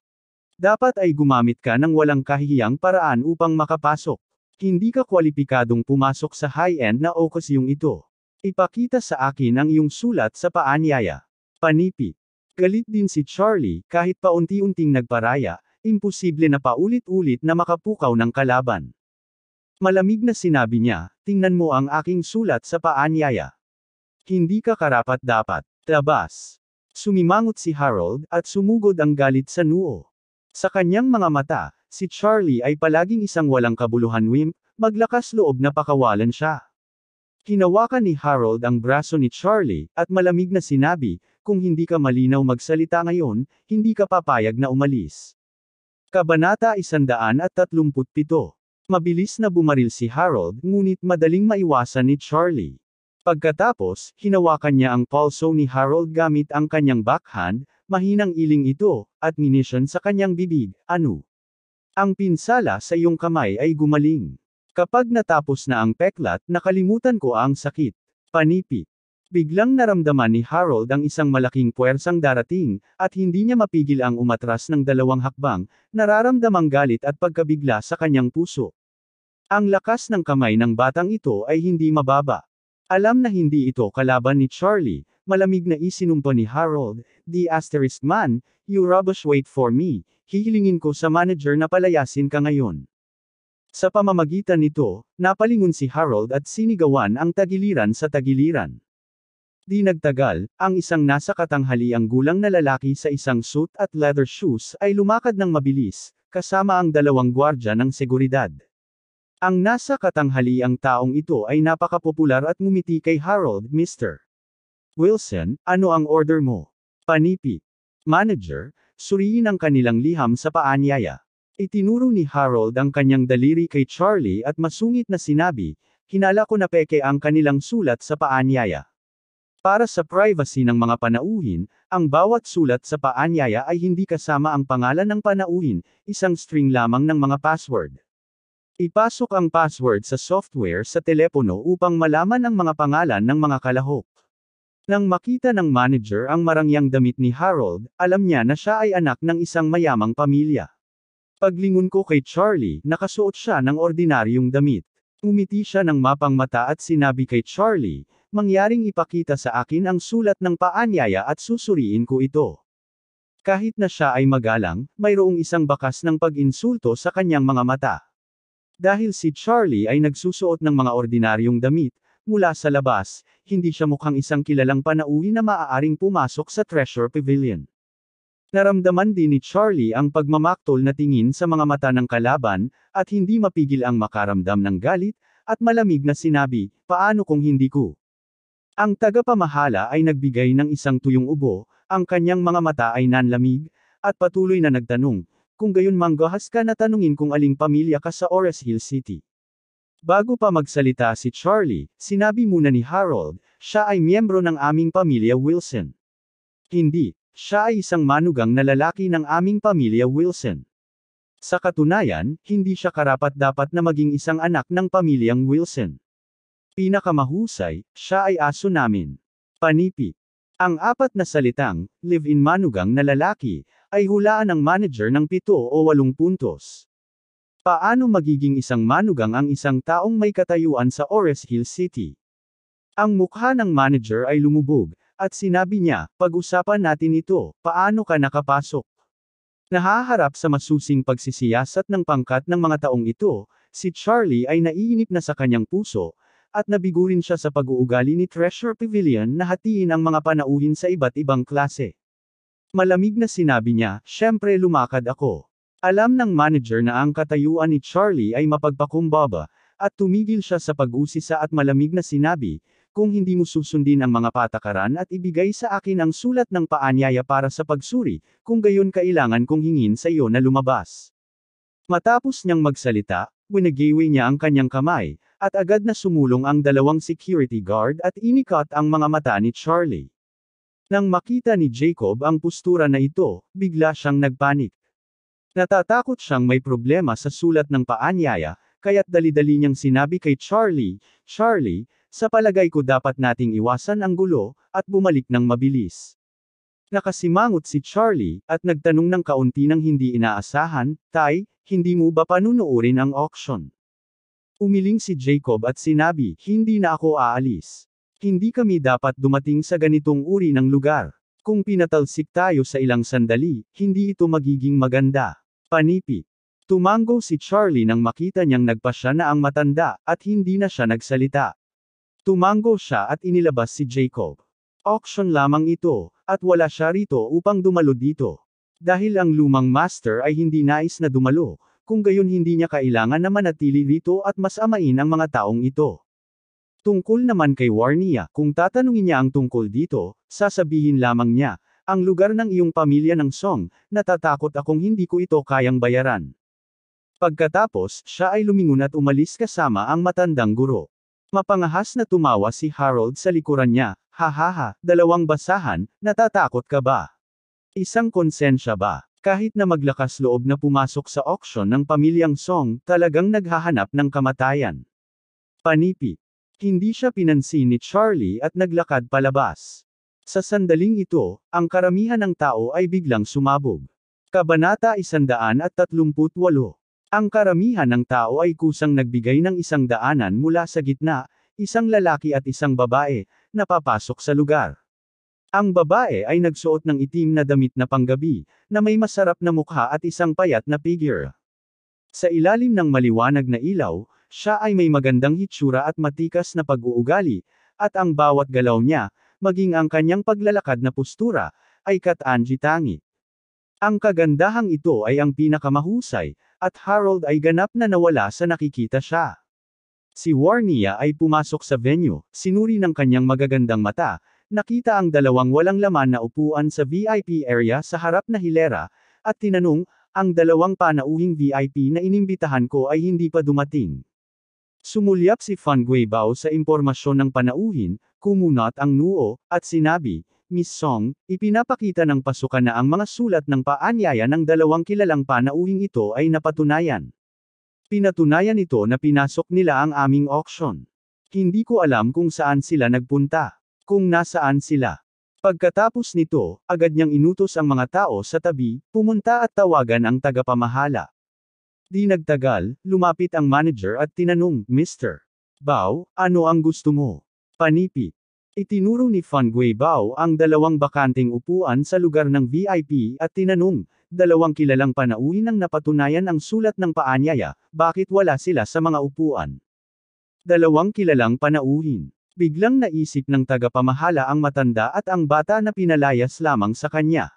Dapat ay gumamit ka ng walang kahihiyang paraan upang makapasok. Hindi ka kwalipikadong pumasok sa high-end na okasyong ito. Ipakita sa akin ang iyong sulat sa paanyaya. Panipi. Galit din si Charlie, kahit paunti-unting nagparaya, imposible na paulit-ulit na makapukaw ng kalaban. Malamig na sinabi niya, tingnan mo ang aking sulat sa paanyaya. Hindi ka karapat-dapat. Labas. Sumimangot si Harold, at sumugod ang galit sa noo. Sa kanyang mga mata, si Charlie ay palaging isang walang kabuluhan wimp, maglakas loob na pakawalan siya. Hinawakan ni Harold ang braso ni Charlie, at malamig na sinabi, kung hindi ka malinaw magsalita ngayon, hindi ka papayag na umalis. Kabanata 137. Mabilis na bumaril si Harold, ngunit madaling maiwasan ni Charlie. Pagkatapos, hinawakan niya ang palso ni Harold gamit ang kanyang backhand, mahinang iling ito, at minisyon sa kanyang bibig, ano? Ang pinsala sa iyong kamay ay gumaling. Kapag natapos na ang peklat, nakalimutan ko ang sakit. Panipi. Biglang naramdaman ni Harold ang isang malaking puwersang darating, at hindi niya mapigil ang umatras ng 2 hakbang, nararamdamang galit at pagkabigla sa kanyang puso. Ang lakas ng kamay ng batang ito ay hindi mababa. Alam na hindi ito kalaban ni Charlie, Malamig na isinumpa ni Harold, "The asterisk man, you rubbish wait for me, hihilingin ko sa manager na palayasin ka ngayon." Sa pamamagitan nito, napalingon si Harold at sinigawan ang tagiliran sa tagiliran. Di nagtagal, ang isang nasa katanghaliang gulang na lalaki sa isang suit at leather shoes ay lumakad ng mabilis, kasama ang dalawang gwardya ng seguridad. Ang nasa katanghaliang taong ito ay napakapopular at ngumiti kay Harold, "Mr. Wilson, ano ang order mo?" "Panipi." "Manager, suriin ang kanilang liham sa paanyaya." Itinuro ni Harold ang kanyang daliri kay Charlie at masungit na sinabi, "Hinala ko na peke ang kanilang sulat sa paanyaya." Para sa privacy ng mga panauhin, ang bawat sulat sa paanyaya ay hindi kasama ang pangalan ng panauhin, isang string lamang ng mga password. Ipasok ang password sa software sa telepono upang malaman ang mga pangalan ng mga kalahok. Nang makita ng manager ang marangyang damit ni Harold, alam niya na siya ay anak ng isang mayamang pamilya. Paglingon ko kay Charlie, nakasuot siya ng ordinaryong damit. Umiti siya ng mapangmata at sinabi kay Charlie, "Mangyaring ipakita sa akin ang sulat ng paanyaya at susuriin ko ito." Kahit na siya ay magalang, mayroong isang bakas ng pag-insulto sa kanyang mga mata. Dahil si Charlie ay nagsusuot ng mga ordinaryong damit, mula sa labas, hindi siya mukhang isang kilalang panauhin na maaaring pumasok sa Treasure Pavilion. Naramdaman din ni Charlie ang pagmamaktol na tingin sa mga mata ng kalaban, at hindi mapigil ang makaramdam ng galit, at malamig na sinabi, "Paano kung hindi ko?" Ang tagapamahala ay nagbigay ng isang tuyong ubo, ang kanyang mga mata ay nanlamig, at patuloy na nagtanong, "Kung gayon manggahas ka na tanungin kung aling pamilya ka sa Ores Hill City." Bago pa magsalita si Charlie, sinabi muna ni Harold, "Siya ay miyembro ng aming pamilya Wilson." "Hindi, siya ay isang manugang na lalaki ng aming pamilya Wilson. Sa katunayan, hindi siya karapat-dapat na maging isang anak ng pamilyang Wilson. Pinakamahusay, siya ay aso namin." Panipi. Ang apat na salitang, live-in manugang na lalaki, ay hulaan ng manager ng 7 o 8 puntos. Paano magiging isang manugang ang isang taong may katayuan sa Ores Hill City? Ang mukha ng manager ay lumubog, at sinabi niya, "Pag-usapan natin ito, paano ka nakapasok?" Nahaharap sa masusing pagsisiyasat ng pangkat ng mga taong ito, si Charlie ay naiinip na sa kanyang puso, at nabigo rin siya sa pag-uugali ni Treasure Pavilion na hatiin ang mga panauhin sa iba't ibang klase. Malamig na sinabi niya, "Siyempre lumakad ako." Alam ng manager na ang katayuan ni Charlie ay mapagpakumbaba, at tumigil siya sa pag-usisa at malamig na sinabi, "Kung hindi mo susundin ang mga patakaran at ibigay sa akin ang sulat ng paanyaya para sa pagsuri, kung gayon kailangan kong hingin sa iyo na lumabas." Matapos niyang magsalita, winagiwi niya ang kanyang kamay, at agad na sumulong ang dalawang security guard at inikat ang mga mata ni Charlie. Nang makita ni Jacob ang postura na ito, bigla siyang nagpanik. Natatakot siyang may problema sa sulat ng paanyaya, kaya't dali-dali niyang sinabi kay Charlie, "Charlie, sa palagay ko dapat nating iwasan ang gulo, at bumalik ng mabilis." Nakasimangot si Charlie, at nagtanong ng kaunti ng hindi inaasahan, "Tay, hindi mo ba panunuorin ang auction?" Umiling si Jacob at sinabi, "Hindi na ako aalis. Hindi kami dapat dumating sa ganitong uri ng lugar. Kung pinatalsik tayo sa ilang sandali, hindi ito magiging maganda." Panipi. Tumango si Charlie nang makita niyang nagpasya na ang matanda, at hindi na siya nagsalita. Tumango siya at inilabas si Jacob. Auction lamang ito, at wala siya rito upang dumalo dito. Dahil ang lumang master ay hindi nais na dumalo, kung gayon hindi niya kailangan na manatili rito at mas amain ang mga taong ito. Tungkol naman kay Warnia, kung tatanungin niya ang tungkol dito, sasabihin lamang niya, "Ang lugar ng iyong pamilya ng Song, natatakot akong hindi ko ito kayang bayaran." Pagkatapos, siya ay lumingon at umalis kasama ang matandang guro. Mapangahas na tumawa si Harold sa likuran niya, "Hahaha, 2 basahan, natatakot ka ba? Isang konsensya ba?" Kahit na maglakas loob na pumasok sa auction ng pamilyang Song, talagang naghahanap ng kamatayan. Panipi. Hindi siya pinansin ni Charlie at naglakad palabas. Sa sandaling ito, ang karamihan ng tao ay biglang sumabog. Kabanata 138. Ang karamihan ng tao ay kusang nagbigay ng 100 mula sa gitna, isang lalaki at isang babae, na papasok sa lugar. Ang babae ay nagsuot ng itim na damit na panggabi, na may masarap na mukha at isang payat na figure. Sa ilalim ng maliwanag na ilaw, siya ay may magandang hitsura at matikas na pag-uugali, at ang bawat galaw niya, maging ang kanyang paglalakad na postura, ay katangi-tangi. Ang kagandahang ito ay ang pinakamahusay, at Harold ay ganap na nawala sa nakikita siya. Si Warnia ay pumasok sa venue, sinuri ng kanyang magagandang mata, nakita ang dalawang walang laman na upuan sa VIP area sa harap na hilera, at tinanong, ang dalawang panauhing VIP na inimbitahan ko ay hindi pa dumating. Sumulyap si Fan Guibao sa impormasyon ng panauhin, kumunat ang noo, at sinabi, Miss Song, ipinapakita ng pasukan na ang mga sulat ng paanyaya ng dalawang kilalang panauhing ito ay napatunayan. Pinatunayan ito na pinasok nila ang aming auction. Hindi ko alam kung saan sila nagpunta. Kung nasaan sila. Pagkatapos nito, agad niyang inutos ang mga tao sa tabi, pumunta at tawagan ang tagapamahala. Di nagtagal, lumapit ang manager at tinanong, Mr. Bao, ano ang gusto mo? Panipi. Itinuro ni Fan Guibao ang dalawang bakanting upuan sa lugar ng VIP at tinanong, dalawang kilalang panauhin ang napatunayan ang sulat ng paanyaya, bakit wala sila sa mga upuan? Dalawang kilalang panauhin. Biglang naisip ng tagapamahala ang matanda at ang bata na pinalayas lamang sa kanya.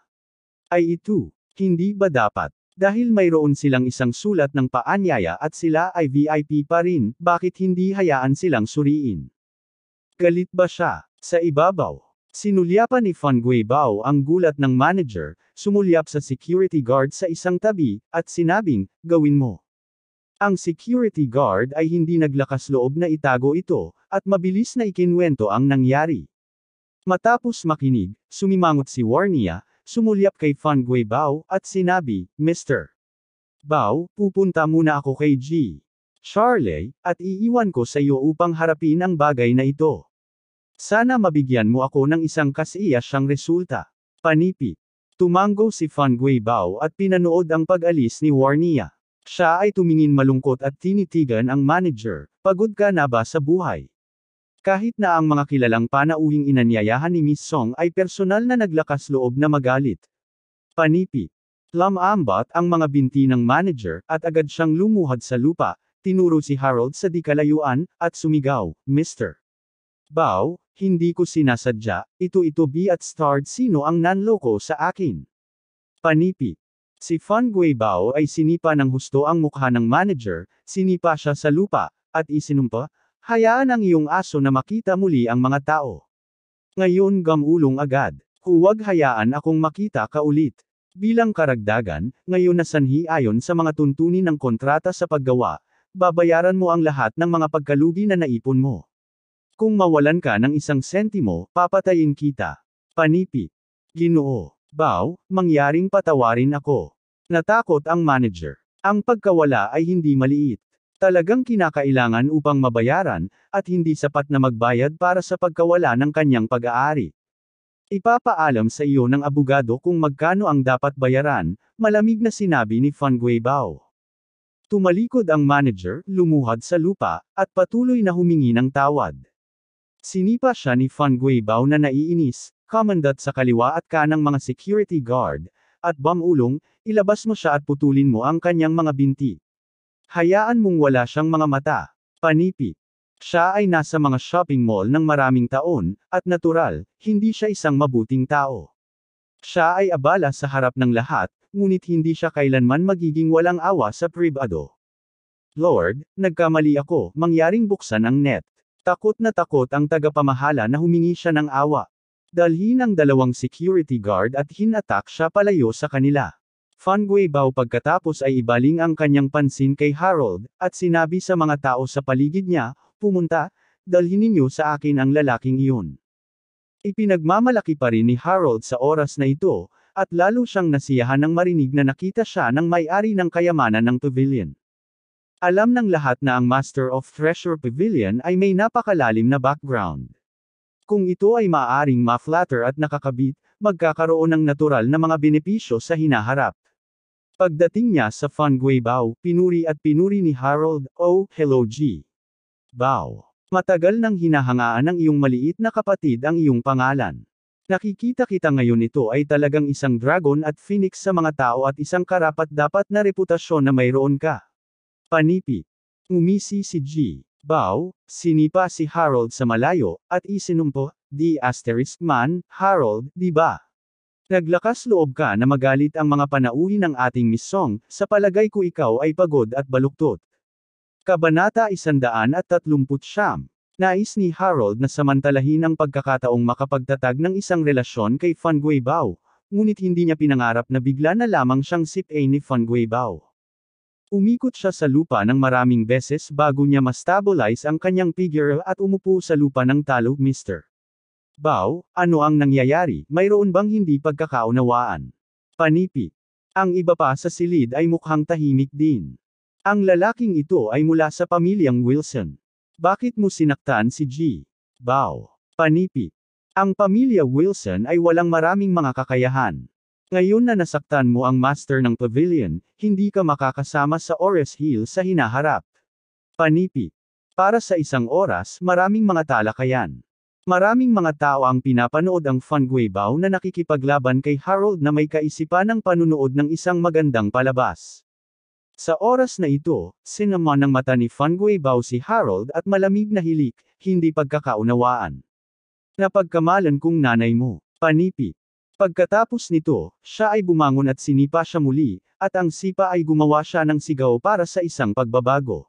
Ay ito, hindi ba dapat? Dahil mayroon silang isang sulat ng paanyaya at sila ay VIP pa rin, bakit hindi hayaan silang suriin? Galit ba siya? Sa ibabaw. Sinulyapan ni Fan Guibao ang gulat ng manager, sumulyap sa security guard sa isang tabi, at sinabing, gawin mo. Ang security guard ay hindi naglakas loob na itago ito, at mabilis na ikinwento ang nangyari. Matapos makinig, sumimangot si Warnia, sumulyap kay Fan Guibao, at sinabi, Mr. Bao, pupunta muna ako kay G. Charlie, at iiwan ko sa iyo upang harapin ang bagay na ito. Sana mabigyan mo ako ng isang kasiyasyang resulta. Panipi. Tumango si Fan Guibao at pinanood ang pag-alis ni Warnia. Siya ay tumingin malungkot at tinitigan ang manager, pagod ka na ba sa buhay? Kahit na ang mga kilalang panauhing inanyayahan ni Miss Song ay personal na naglakas loob na magalit. Panipi. Lamambat ang mga binti ng manager, at agad siyang lumuhad sa lupa, tinuro si Harold sa di kalayuan, at sumigaw, Mr. Bao, hindi ko sinasadya, ito B at starred sino ang nanloko sa akin. Panipi. Si Fan Guibao ay sinipa ng husto ang mukha ng manager, sinipa siya sa lupa, at isinumpa, hayaan ang iyong aso na makita muli ang mga tao. Ngayon gamulong agad, huwag hayaan akong makita ka ulit. Bilang karagdagan, ngayon na sanhi ayon sa mga tuntunin ng kontrata sa paggawa, babayaran mo ang lahat ng mga pagkalugi na naipon mo. Kung mawalan ka ng isang sentimo, papatayin kita. Panipi. Ginoo. Bao, mangyaring patawarin ako. Natakot ang manager. Ang pagkawala ay hindi maliit. Talagang kinakailangan upang mabayaran, at hindi sapat na magbayad para sa pagkawala ng kanyang pag-aari. Ipapaalam sa iyo ng abogado kung magkano ang dapat bayaran, malamig na sinabi ni Fan Guibao. Tumalikod ang manager, lumuhad sa lupa, at patuloy na humingi ng tawad. Sinipa siya ni Fan Guibao na naiinis, commandant sa kaliwa at kanang mga security guard, at bamulong, ilabas mo siya at putulin mo ang kanyang mga binti. Hayaan mong wala siyang mga mata. Panipi. Siya ay nasa mga shopping mall ng maraming taon, at natural, hindi siya isang mabuting tao. Siya ay abala sa harap ng lahat, ngunit hindi siya kailanman magiging walang awa sa pribado. Lord, nagkamali ako, mangyaring buksan ang net. Takot na takot ang tagapamahala na humingi siya ng awa. Dalhin ang dalawang security guard at hinatak siya palayo sa kanila. Fan Guibao pagkatapos ay ibaling ang kanyang pansin kay Harold, at sinabi sa mga tao sa paligid niya, pumunta, dalhin ninyo sa akin ang lalaking iyon. Ipinagmamalaki pa rin ni Harold sa oras na ito, at lalo siyang nasiyahan nang marinig na nakita siya ng may-ari ng kayamanan ng pavilion. Alam ng lahat na ang Master of Treasure Pavilion ay may napakalalim na background. Kung ito ay maaaring ma-flatter at nakakabit, magkakaroon ng natural na mga benepisyo sa hinaharap. Pagdating niya sa Fan Guibao, pinuri ni Harold, oh, hello G. Bao. Matagal nang hinahangaan ng iyong maliit na kapatid ang iyong pangalan. Nakikita kita ngayon ito ay talagang isang dragon at phoenix sa mga tao at isang karapat-dapat na reputasyon na mayroon ka. Panipi. Umisi si G. Bao, sinipa si Harold sa malayo, at isinumpo, di asterisk man, Harold, di ba? Naglakas loob ka na magalit ang mga panauhin ng ating Miss Song, sa palagay ko ikaw ay pagod at baluktot. Kabanata 139. Nais ni Harold na samantalahin ang pagkakataong makapagtatag ng isang relasyon kay Fan Guibao, ngunit hindi niya pinangarap na bigla na lamang siyang sip-a ni Fan Guibao. Umikot siya sa lupa ng maraming beses bago niya ma-stabilize ang kanyang figure at umupo sa lupa ng talo. Mr. Bao, ano ang nangyayari? Mayroon bang hindi pagkakaunawaan? Panipi. Ang iba pa sa silid ay mukhang tahimik din. Ang lalaking ito ay mula sa pamilyang Wilson. Bakit mo sinaktan si G. Bao? Panipi. Ang pamilya Wilson ay walang maraming mga kakayahan. Ngayon na nasaktan mo ang master ng pavilion, hindi ka makakasama sa Ores Hill sa hinaharap. Panipi. Para sa isang oras, maraming mga talakayan. Maraming mga tao ang pinapanood ang Fan Guibao na nakikipaglaban kay Harold na may kaisipan ng panunood ng isang magandang palabas. Sa oras na ito, sinama ng mata ni Fan Guibao si Harold at malamig na hilik, hindi pagkakaunawaan. Napagkamalan kong nanay mo. Panipi. Pagkatapos nito, siya ay bumangon at sinipa siya muli, at ang sipa ay gumawa siya ng sigaw para sa isang pagbabago.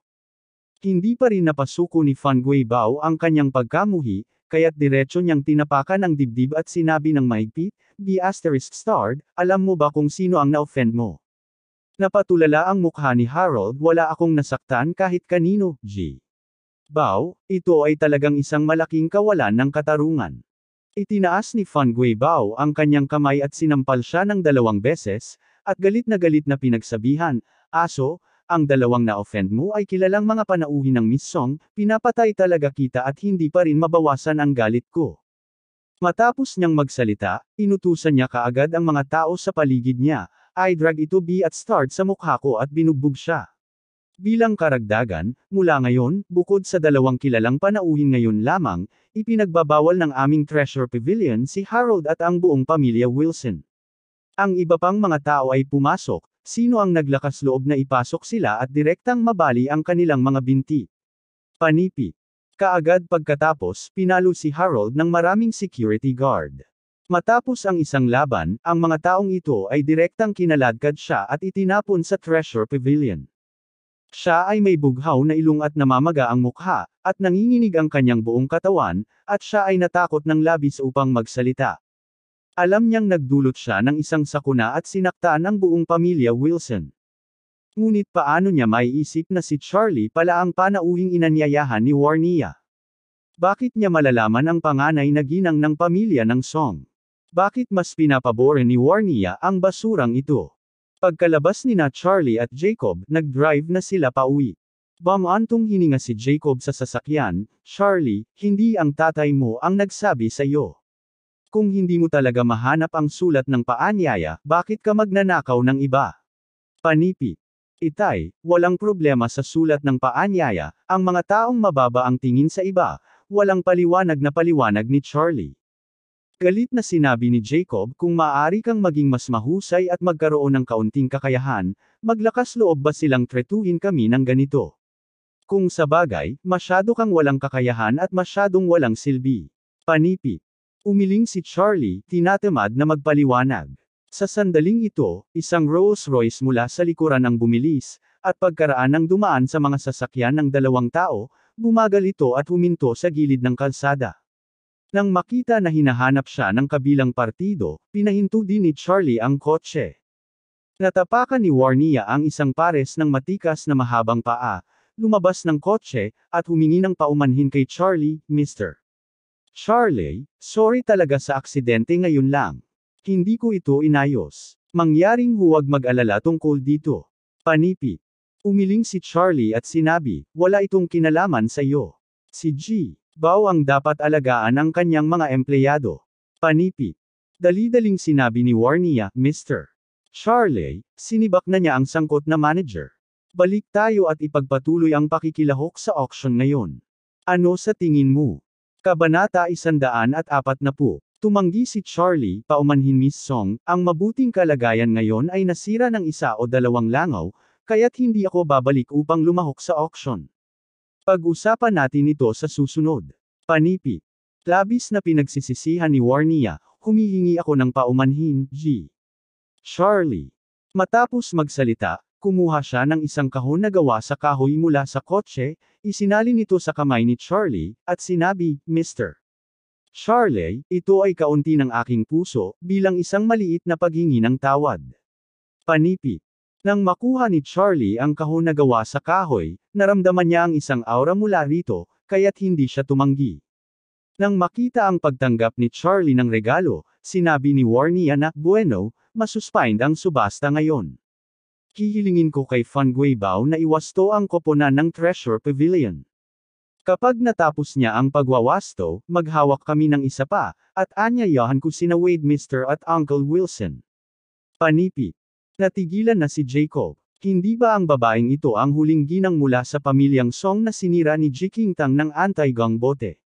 Hindi pa rin napasuko ni Fan Guibao ang kanyang pagkamuhi, kaya't diretso niyang tinapakan ang dibdib at sinabi ng mahigpit, "Be asterisk starred, alam mo ba kung sino ang na-offend mo?" Napatulala ang mukha ni Harold, wala akong nasaktan kahit kanino, G. Bao, ito ay talagang isang malaking kawalan ng katarungan. Itinaas ni Fan Guibao ang kanyang kamay at sinampal siya ng 2 beses, at galit na pinagsabihan, "Aso, ang 2 na-offend mo ay kilalang mga panauhin ng Miss Song, pinapatay talaga kita at hindi pa rin mabawasan ang galit ko." Matapos niyang magsalita, inutusan niya kaagad ang mga tao sa paligid niya, "I drag ito B at start sa mukha ko at binugbog siya." Bilang karagdagan, mula ngayon, bukod sa 2 kilalang panauhin ngayon lamang, ipinagbabawal ng aming Treasure Pavilion si Harold at ang buong pamilya Wilson. Ang iba pang mga tao ay pumasok, sino ang naglakas loob na ipasok sila at direktang mabali ang kanilang mga binti. Panipi. Kaagad pagkatapos, pinalo si Harold ng maraming security guard. Matapos ang isang laban, ang mga taong ito ay direktang kinaladkad siya at itinapon sa Treasure Pavilion. Siya ay may bughaw na ilong at namamaga ang mukha, at nanginginig ang kanyang buong katawan, at siya ay natakot ng labis upang magsalita. Alam niyang nagdulot siya ng isang sakuna at sinaktan ang buong pamilya Wilson. Ngunit paano niya maiisip na si Charlie pala ang panauhing inanyayahan ni Warnia? Bakit niya malalaman ang panganay na ginang ng pamilya ng Song? Bakit mas pinapabore ni Warnia ang basurang ito? Pagkalabas nina Charlie at Jacob, nag-drive na sila pauwi. Bamantong hininga si Jacob sa sasakyan, "Charlie, hindi ang tatay mo ang nagsabi sa iyo. Kung hindi mo talaga mahanap ang sulat ng paanyaya, bakit ka magnanakaw ng iba?" Panipi. Itay, walang problema sa sulat ng paanyaya, ang mga taong mababa ang tingin sa iba, walang paliwanag na paliwanag ni Charlie. Galit na sinabi ni Jacob, "Kung maaari kang maging mas mahusay at magkaroon ng kaunting kakayahan, maglakas loob ba silang tretuhin kami ng ganito? Kung sa bagay, masyado kang walang kakayahan at masyadong walang silbi." Panipi. Umiling si Charlie, tinatamad na magpaliwanag. Sa sandaling ito, isang Rolls Royce mula sa likuran ang bumilis, at pagkaraan ng dumaan sa mga sasakyan ng 2 tao, bumagal ito at huminto sa gilid ng kalsada. Nang makita na hinahanap siya ng kabilang partido, pinahinto din ni Charlie ang kotse. Natapakan ni Warnia ang isang pares ng matikas na mahabang paa, lumabas ng kotse, at humingi ng paumanhin kay Charlie, "Mr. Charlie, sorry talaga sa aksidente ngayon lang. Hindi ko ito inayos. Mangyaring huwag mag-alala tungkol dito." Panipi. Umiling si Charlie at sinabi, "Wala itong kinalaman sa iyo. Si G. Bao ang dapat alagaan ang kanyang mga empleyado." Panipi. Dali-daling sinabi ni Warnia, "Mr. Charlie, sinibak na niya ang sangkot na manager. Balik tayo at ipagpatuloy ang pakikilahok sa auction ngayon. Ano sa tingin mo?" Kabanata 140. Tumanggi si Charlie, paumanhin Miss Song, ang mabuting kalagayan ngayon ay nasira ng isa o dalawang langaw, kaya't hindi ako babalik upang lumahok sa auction. Pag-usapan natin ito sa susunod. Panipi. Labis na pinagsisisihan ni Warnia, humihingi ako ng paumanhin, G. Charlie. Matapos magsalita, kumuha siya ng isang kahon na gawa sa kahoy mula sa kotse, isinalin ito sa kamay ni Charlie, at sinabi, Mr. Charlie, ito ay kaunti ng aking puso, bilang isang maliit na paghingi ng tawad. Panipi. Nang makuha ni Charlie ang kahon na gawa sa kahoy, naramdaman niya ang isang aura mula rito, kaya't hindi siya tumanggi. Nang makita ang pagtanggap ni Charlie ng regalo, sinabi ni Warnia na, bueno, masuspend ang subasta ngayon. Hihilingin ko kay Fan Guibao na iwasto ang koponan ng Treasure Pavilion. Kapag natapos niya ang pagwawasto, maghawak kami ng isa pa, at aanyayahan ko sina Wade Mr. at Uncle Wilson. Panipi. Natigilan na si Jacob. Hindi ba ang babaeng ito ang huling ginang mula sa pamilyang Song na sinira ni Jiking Tang ng anti-gang bote?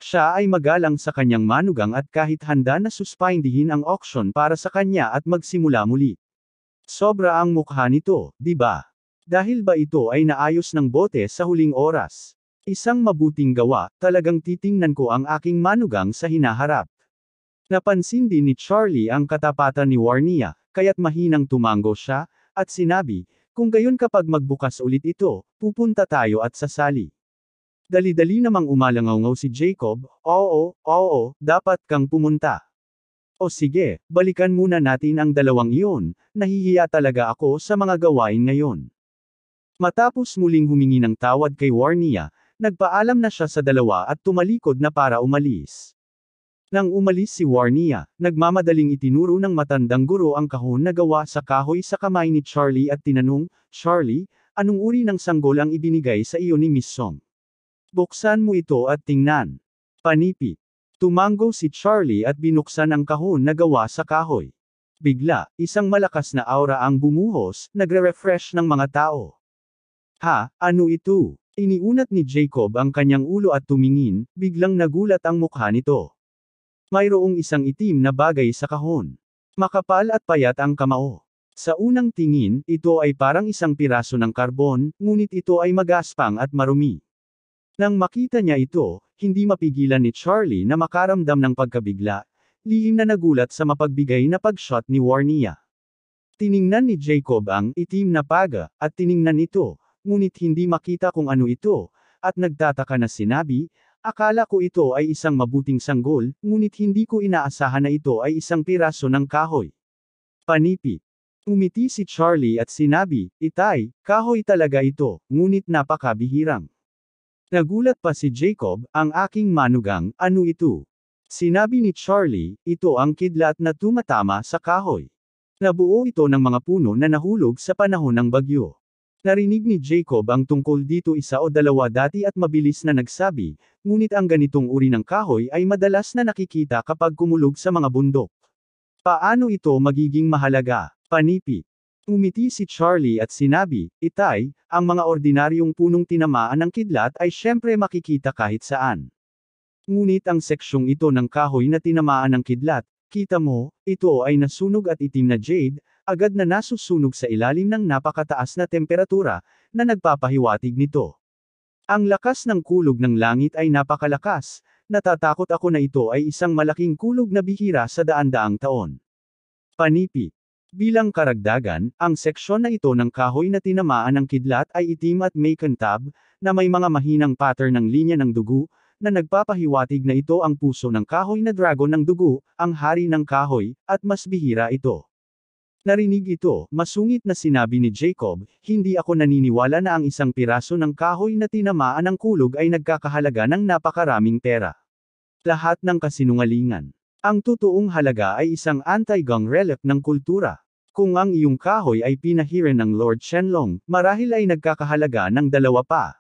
Siya ay magalang sa kanyang manugang at kahit handa na suspindihin ang auction para sa kanya at magsimula muli. Sobra ang mukha nito, di ba? Dahil ba ito ay naayos ng bote sa huling oras? Isang mabuting gawa, talagang titingnan ko ang aking manugang sa hinaharap. Napansin din ni Charlie ang katapatan ni Warnia, kaya't mahinang tumango siya, at sinabi, kung gayon kapag magbukas ulit ito, pupunta tayo at sasali. Dali-dali namang umalangaw si Jacob, oo, dapat kang pumunta. O sige, balikan muna natin ang dalawang iyon, nahihiya talaga ako sa mga gawain ngayon. Matapos muling humingi ng tawad kay Warnia, nagpaalam na siya sa dalawa at tumalikod na para umalis. Nang umalis si Warnia, nagmamadaling itinuro ng matandang guro ang kahon na gawa sa kahoy sa kamay ni Charlie at tinanong, Charlie, anong uri ng sanggol ang ibinigay sa iyo ni Miss Song? Buksan mo ito at tingnan. Panipi. Tumango si Charlie at binuksan ang kahon na gawa sa kahoy. Bigla, isang malakas na aura ang bumuhos, nagre-refresh ng mga tao. Ha, ano ito? Iniunat ni Jacob ang kanyang ulo at tumingin, biglang nagulat ang mukha nito. Mayroong isang itim na bagay sa kahon. Makapal at payat ang kamao. Sa unang tingin, ito ay parang isang piraso ng karbon, ngunit ito ay magaspang at marumi. Nang makita niya ito, hindi mapigilan ni Charlie na makaramdam ng pagkabigla, lihim na nagulat sa mapagbigay na pag-shot ni Warnia. Tiningnan ni Jacob ang itim na paga, at tiningnan ito, ngunit hindi makita kung ano ito, at nagtataka na sinabi, akala ko ito ay isang mabuting sanggol, ngunit hindi ko inaasahan na ito ay isang piraso ng kahoy. Panipi. Umiti si Charlie at sinabi, Itay, kahoy talaga ito, ngunit napakabihirang. Nagulat pa si Jacob, ang aking manugang, ano ito? Sinabi ni Charlie, ito ang kidlat na tumatama sa kahoy. Nabuo ito ng mga puno na nahulog sa panahon ng bagyo. Narinig ni Jacob ang tungkol dito isa o dalawa dati at mabilis na nagsabi, ngunit ang ganitong uri ng kahoy ay madalas na nakikita kapag kumulog sa mga bundok. Paano ito magiging mahalaga? Panipi. Umiti si Charlie at sinabi, Itay, ang mga ordinaryong punong tinamaan ng kidlat ay syempre makikita kahit saan. Ngunit ang seksyong ito ng kahoy na tinamaan ng kidlat, kita mo, ito ay nasunog at itim na jade, agad na nasusunog sa ilalim ng napakataas na temperatura, na nagpapahiwatig nito. Ang lakas ng kulog ng langit ay napakalakas, natatakot ako na ito ay isang malaking kulog na bihira sa daan-daang taon. Panipi. Bilang karagdagan, ang seksyon na ito ng kahoy na tinamaan ng kidlat ay itim at may kantab, na may mga mahinang pattern ng linya ng dugo, na nagpapahiwatig na ito ang puso ng kahoy na dragon ng dugo, ang hari ng kahoy, at mas bihira ito. Narinig ito, masungit na sinabi ni Jacob, hindi ako naniniwala na ang isang piraso ng kahoy na tinamaan ng kulog ay nagkakahalaga ng napakaraming pera. Lahat ng kasinungalingan. Ang totoong halaga ay isang anti-gang relic ng kultura. Kung ang iyong kahoy ay pinahiran ng Lord Shenlong, marahil ay nagkakahalaga ng dalawa pa.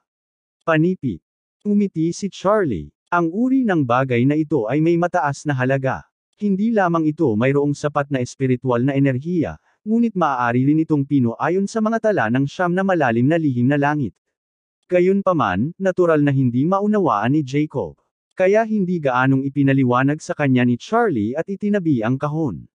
Panipi. Umiti si Charlie. Ang uri ng bagay na ito ay may mataas na halaga. Hindi lamang ito mayroong sapat na espiritual na enerhiya, ngunit maaari rin itong pino ayon sa mga tala ng siyam na malalim na lihim na langit. Gayunpaman, natural na hindi maunawaan ni Jacob. kaya hindi gaanong ipinaliwanag sa kanya ni Charlie at itinabi ang kahon.